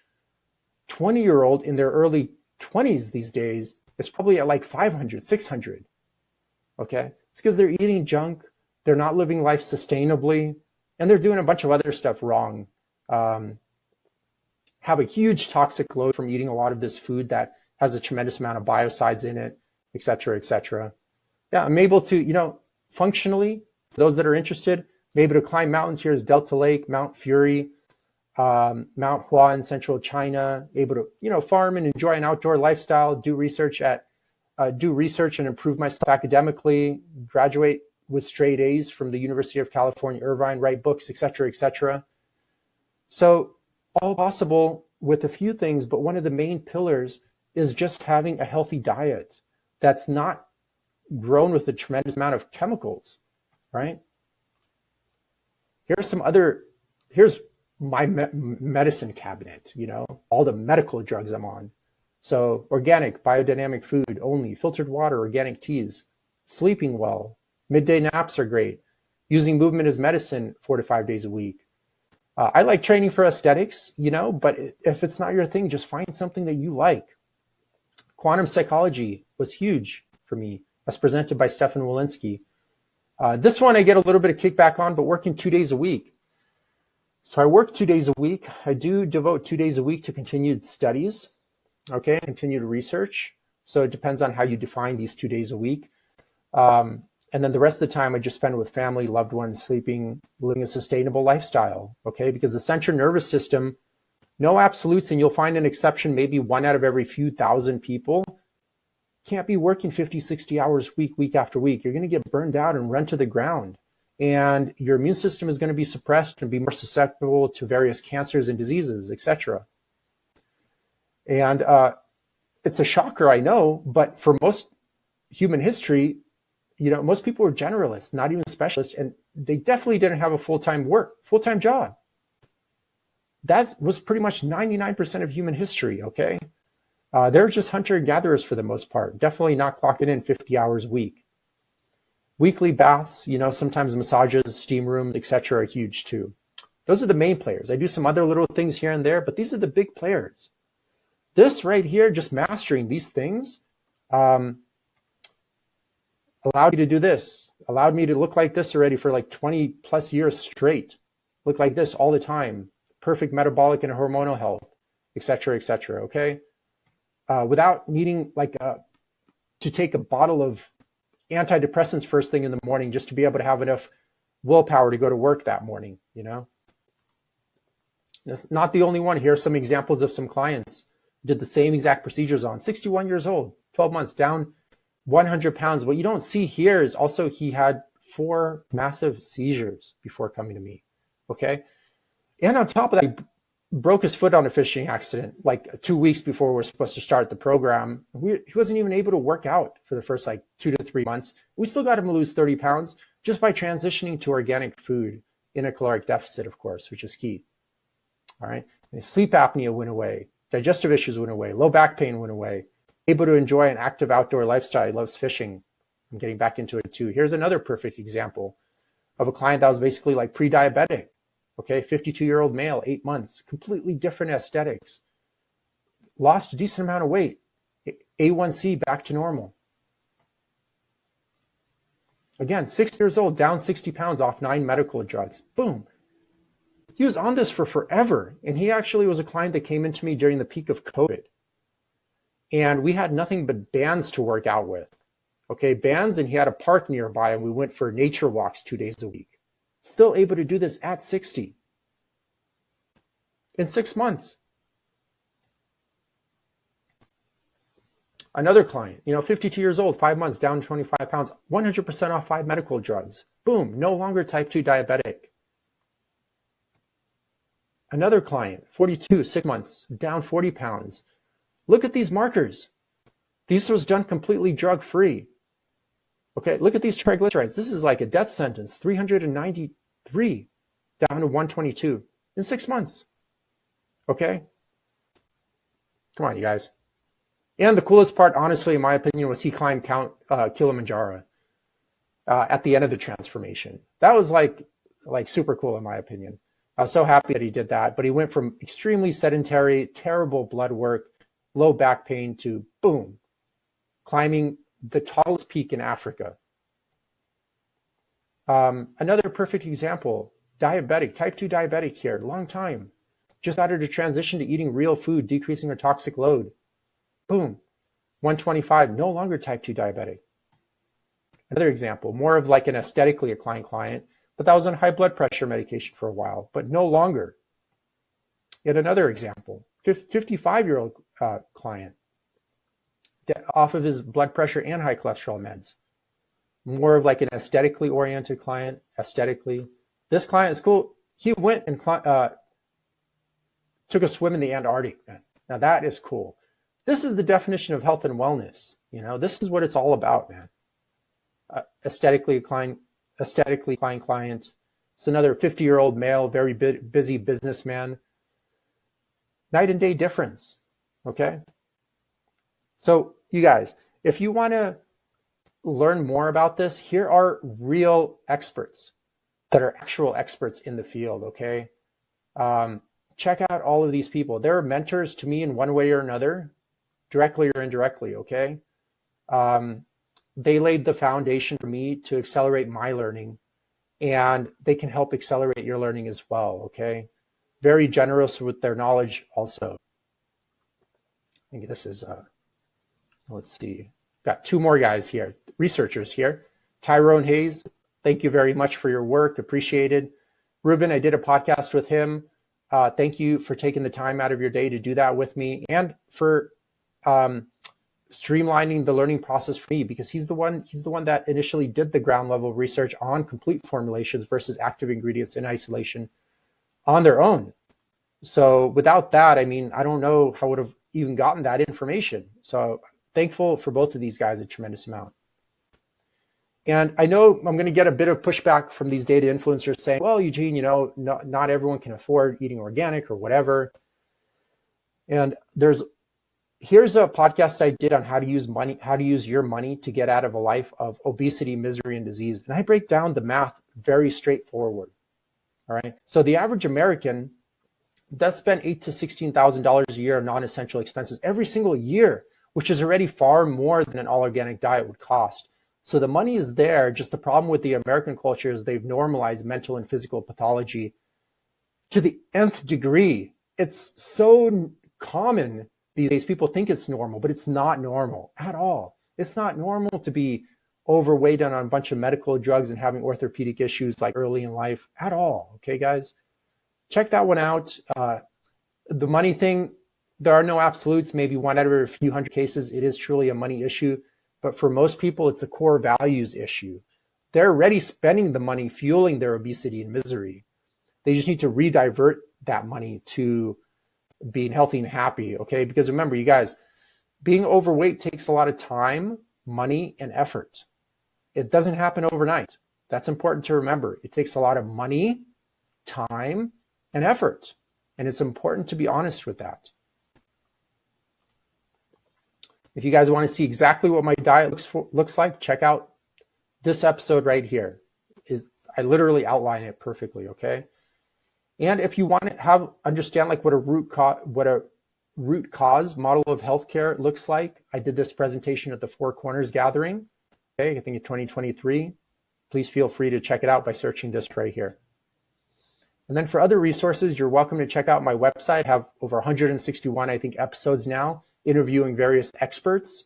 20-year-old in their early 20s these days is probably at like 500, 600. Okay, it's because they're eating junk, they're not living life sustainably, and they're doing a bunch of other stuff wrong. Have a huge toxic load from eating a lot of this food that has a tremendous amount of biocides in it, et cetera, et cetera. Yeah, I'm able to, functionally, for those that are interested, I'm able to climb mountains. Here's Delta Lake, Mount Fury, Mount Hua in central China, able to, farm and enjoy an outdoor lifestyle, do research and improve myself academically, graduate with straight A's from the University of California, Irvine, write books, et cetera, et cetera. So all possible with a few things, but one of the main pillars is just having a healthy diet that's not grown with a tremendous amount of chemicals, right? Here's my medicine cabinet, all the medical drugs I'm on. So organic, biodynamic food only, filtered water, organic teas, sleeping well, midday naps are great, using movement as medicine 4 to 5 days a week. I like training for aesthetics, but if it's not your thing, just find something that you like. Quantum psychology was huge for me, as presented by Stefan Walensky. This one I get a little bit of kickback on, but working 2 days a week. So I work 2 days a week. I do devote 2 days a week to continued studies, okay, continued research. So it depends on how you define these 2 days a week. And then the rest of the time I just spend with family, loved ones, sleeping, living a sustainable lifestyle, okay? Because the central nervous system, no absolutes, and you'll find an exception, maybe 1 out of every few thousand people, can't be working 50, 60 hours week after week. You're going to get burned out and run to the ground. And your immune system is going to be suppressed and be more susceptible to various cancers and diseases, etc. And it's a shocker, I know, but for most human history, most people were generalists, not even specialists, and they definitely didn't have a full-time job. That was pretty much 99% of human history, okay? They're just hunter-gatherers for the most part, definitely not clocking in 50 hours a week. Weekly baths, sometimes massages, steam rooms, etc. are huge too. Those are the main players. I do some other little things here and there, but these are the big players. This right here, just mastering these things, allowed me to do this, allowed me to look like this already for like 20 plus years straight, look like this all the time, perfect metabolic and hormonal health, et cetera, okay? Without needing to take a bottle of antidepressants first thing in the morning just to be able to have enough willpower to go to work that morning, It's not the only one. Here are some examples of some clients did the same exact procedures on, 61 years old, 12 months, down 100 pounds. What you don't see here is also he had 4 massive seizures before coming to me, okay? And on top of that, broke his foot on a fishing accident like 2 weeks before we were supposed to start the program. He wasn't even able to work out for the first like 2 to 3 months. We still got him to lose 30 pounds just by transitioning to organic food in a caloric deficit, of course, which is key. All right. And his sleep apnea went away. Digestive issues went away. Low back pain went away. Able to enjoy an active outdoor lifestyle. He loves fishing. I'm getting back into it too. Here's another perfect example of a client that was basically like pre-diabetic. Okay, 52-year-old male, 8 months, completely different aesthetics. Lost a decent amount of weight. A1C back to normal. Again, 6 years old, down 60 pounds off 9 medical drugs. Boom. He was on this for forever. And he actually was a client that came into me during the peak of COVID. And we had nothing but bands to work out with. Okay, bands, and he had a park nearby, and we went for nature walks 2 days a week. Still able to do this at 60 in 6 months. Another client, 52 years old, 5 months, down 25 pounds, 100% off 5 medical drugs. Boom, no longer type 2 diabetic. Another client, 42, 6 months, down 40 pounds. Look at these markers. This was done completely drug-free. Okay, look at these triglycerides. This is like a death sentence, 393 down to 122 in 6 months. Okay? Come on, you guys. And the coolest part, honestly, in my opinion, was he climbed Kilimanjaro at the end of the transformation. That was like super cool, in my opinion. I was so happy that he did that. But he went from extremely sedentary, terrible blood work, low back pain to, boom, climbing the tallest peak in Africa. Another perfect example, diabetic, type 2 diabetic here, long time. Just started to transition to eating real food, decreasing our toxic load. Boom, 125, no longer type 2 diabetic. Another example, more of like an aesthetically inclined client, but that was on high blood pressure medication for a while, but no longer. Yet another example, 55-year-old client, off of his blood pressure and high cholesterol meds. More of like an aesthetically oriented client, aesthetically. This client is cool. He went and took a swim in the Antarctic, man. Now that is cool. This is the definition of health and wellness. This is what it's all about, man. Aesthetically inclined client. It's another 50-year-old male, very busy businessman. Night and day difference, okay? So you guys, if you want to learn more about this, here are real experts that are actual experts in the field, okay? Check out all of these people. They're mentors to me in one way or another, directly or indirectly, okay? They laid the foundation for me to accelerate my learning, and they can help accelerate your learning as well, okay? Very generous with their knowledge also. I think this is... let's see, got 2 more guys here, researchers here. Tyrone Hayes, thank you very much for your work, appreciated. Ruben, I did a podcast with him. Thank you for taking the time out of your day to do that with me, and for streamlining the learning process for me, because he's the one that initially did the ground level research on complete formulations versus active ingredients in isolation on their own. So without that, I don't know how I would have even gotten that information. So thankful for both of these guys a tremendous amount. And I know I'm going to get a bit of pushback from these data influencers saying, well, Eugene, not everyone can afford eating organic or whatever. And here's a podcast I did on how to use your money to get out of a life of obesity, misery, and disease. And I break down the math very straightforward. All right. So the average American does spend $8,000 to $16,000 a year on non-essential expenses every single year, which is already far more than an all-organic diet would cost. So the money is there. Just the problem with the American culture is they've normalized mental and physical pathology to the nth degree. It's so common these days. People think it's normal, but it's not normal at all. It's not normal to be overweight and on a bunch of medical drugs and having orthopedic issues like early in life at all. Okay, guys? Check that one out. The money thing, there are no absolutes. Maybe one out of a few hundred cases, it is truly a money issue. But for most people, it's a core values issue. They're already spending the money fueling their obesity and misery. They just need to redivert that money to being healthy and happy, okay? Because remember, you guys, being overweight takes a lot of time, money, and effort. It doesn't happen overnight. That's important to remember. It takes a lot of money, time, and effort. And it's important to be honest with that. If you guys want to see exactly what my diet looks like, check out this episode right here. I literally outline it perfectly, okay? And if you want to understand like what a root cause model of healthcare looks like, I did this presentation at the Four Corners Gathering, okay, I think in 2023. Please feel free to check it out by searching this right here. And then for other resources, you're welcome to check out my website. I have over 161, I think, episodes now, interviewing various experts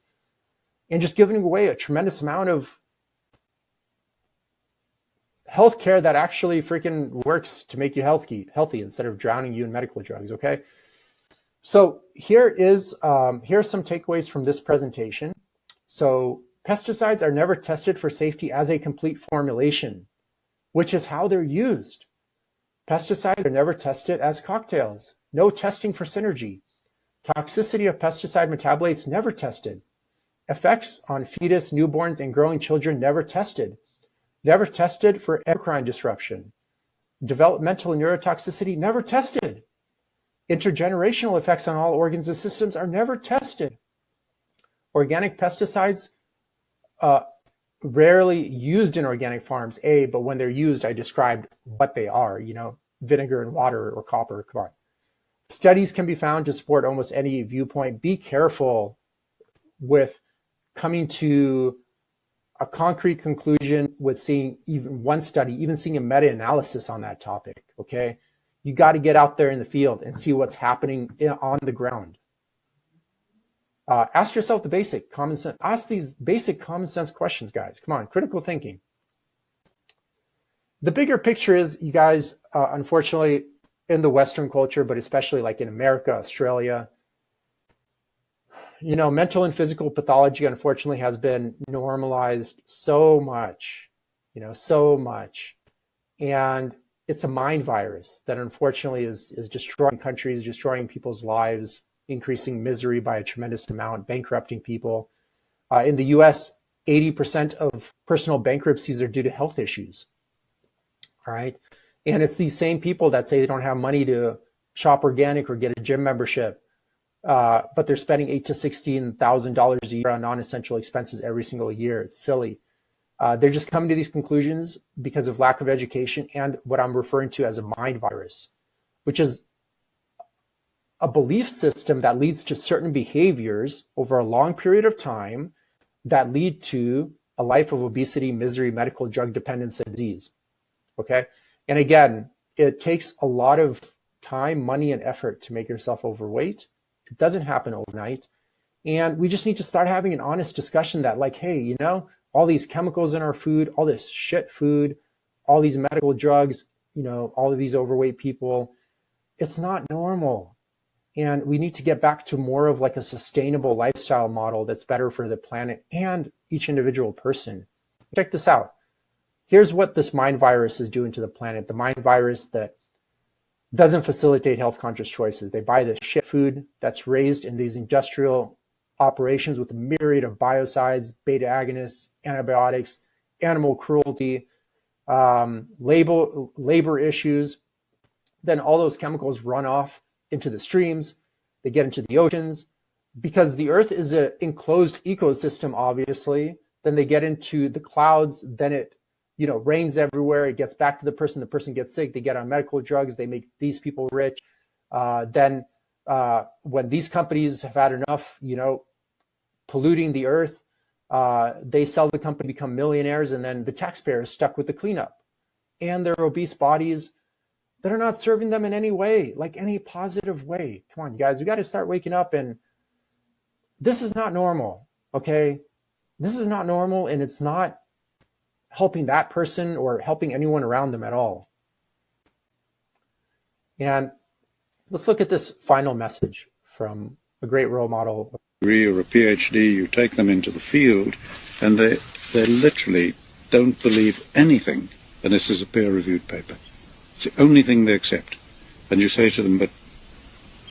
and just giving away a tremendous amount of healthcare that actually freaking works to make you healthy instead of drowning you in medical drugs, okay? So here's some takeaways from this presentation. So pesticides are never tested for safety as a complete formulation, which is how they're used. Pesticides are never tested as cocktails. No testing for synergy. Toxicity of pesticide metabolites never tested. Effects on fetus, newborns, and growing children never tested. Never tested for endocrine disruption. Developmental neurotoxicity never tested. Intergenerational effects on all organs and systems are never tested. Organic pesticides rarely used in organic farms, but when they're used, I described what they are, vinegar and water or copper, come on. Studies can be found to support almost any viewpoint. Be careful with coming to a concrete conclusion with seeing even one study, even seeing a meta-analysis on that topic, okay? You got to get out there in the field and see what's happening on the ground. Ask yourself the basic common sense. Ask these basic common sense questions, guys. Come on, critical thinking. The bigger picture is, you guys, unfortunately, in the Western culture, but especially like in America, Australia, mental and physical pathology, unfortunately, has been normalized so much, so much. And it's a mind virus that unfortunately is destroying countries, destroying people's lives, increasing misery by a tremendous amount, bankrupting people. In the US, 80% of personal bankruptcies are due to health issues. All right. And it's these same people that say they don't have money to shop organic or get a gym membership, but they're spending $8,000 to $16,000 a year on non-essential expenses every single year. It's silly. They're just coming to these conclusions because of lack of education and what I'm referring to as a mind virus, which is a belief system that leads to certain behaviors over a long period of time that lead to a life of obesity, misery, medical drug dependence, and disease. Okay. And again, it takes a lot of time, money, and effort to make yourself overweight. It doesn't happen overnight. And we just need to start having an honest discussion that, like, hey, all these chemicals in our food, all this shit food, all these medical drugs, all of these overweight people, it's not normal. And we need to get back to more of like a sustainable lifestyle model that's better for the planet and each individual person. Check this out. Here's what this mind virus is doing to the planet. The mind virus that doesn't facilitate health conscious choices. They buy the shit food that's raised in these industrial operations with a myriad of biocides, beta agonists, antibiotics, animal cruelty, labor issues. Then all those chemicals run off into the streams. They get into the oceans. Because the earth is an enclosed ecosystem, obviously, then they get into the clouds, then it rains everywhere. It gets back to the person gets sick. They get on medical drugs. They make these people rich. Then when these companies have had enough, polluting the earth, they sell the company, become millionaires, and then the taxpayer is stuck with the cleanup and their obese bodies that are not serving them in any way, like any positive way. Come on, you guys, we got to start waking up, and this is not normal, okay? This is not normal, and it's not helping that person or helping anyone around them at all. And let's look at this final message from a great role model. Degree or a PhD, you take them into the field, and they literally don't believe anything unless there's a peer-reviewed paper. It's the only thing they accept. And you say to them, but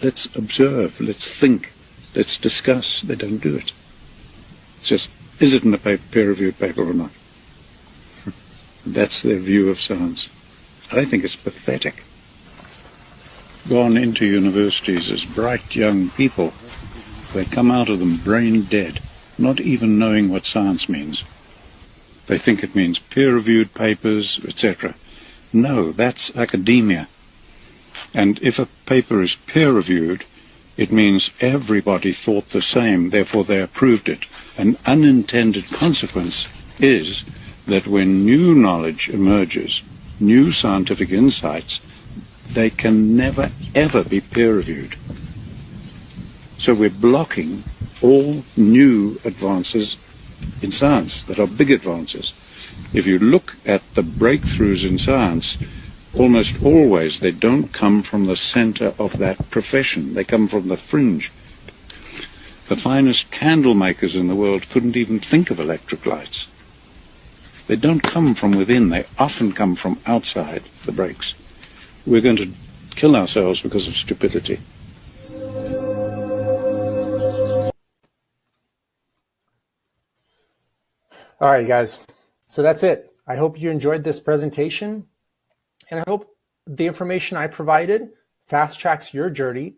let's observe, let's think, let's discuss. They don't do it. It's just, is it in a peer-reviewed paper or not? That's their view of science. I think it's pathetic. Gone into universities as bright young people. They come out of them brain dead, not even knowing what science means. They think it means peer-reviewed papers, etc. No, that's academia. And if a paper is peer-reviewed, it means everybody thought the same, therefore they approved it. An unintended consequence is that when new knowledge emerges, new scientific insights, they can never, ever be peer-reviewed. So we're blocking all new advances in science that are big advances. If you look at the breakthroughs in science, almost always they don't come from the center of that profession. They come from the fringe. The finest candle makers in the world couldn't even think of electric lights. They don't come from within. They often come from outside the breaks. We're going to kill ourselves because of stupidity. All right, guys. So that's it. I hope you enjoyed this presentation, and I hope the information I provided fast tracks your journey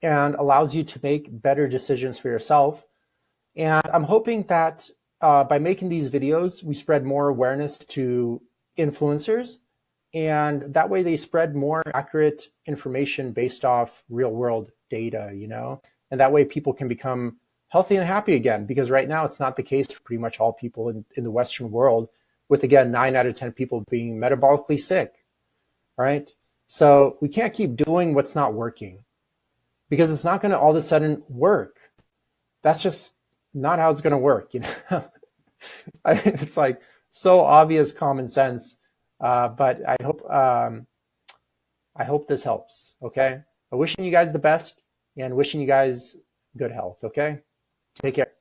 and allows you to make better decisions for yourself. And I'm hoping that by making these videos, we spread more awareness to influencers, and that way they spread more accurate information based off real world data, you know, and that way people can become healthy and happy again, because right now it's not the case for pretty much all people in the Western world, with, again, 9 out of 10 people being metabolically sick, right? So we can't keep doing what's not working, because it's not going to all of a sudden work. That's just not how it's going to work, you know. It's like so obvious common sense, but I hope this helps. Okay, I'm wishing you guys the best and wishing you guys good health. Okay, take care.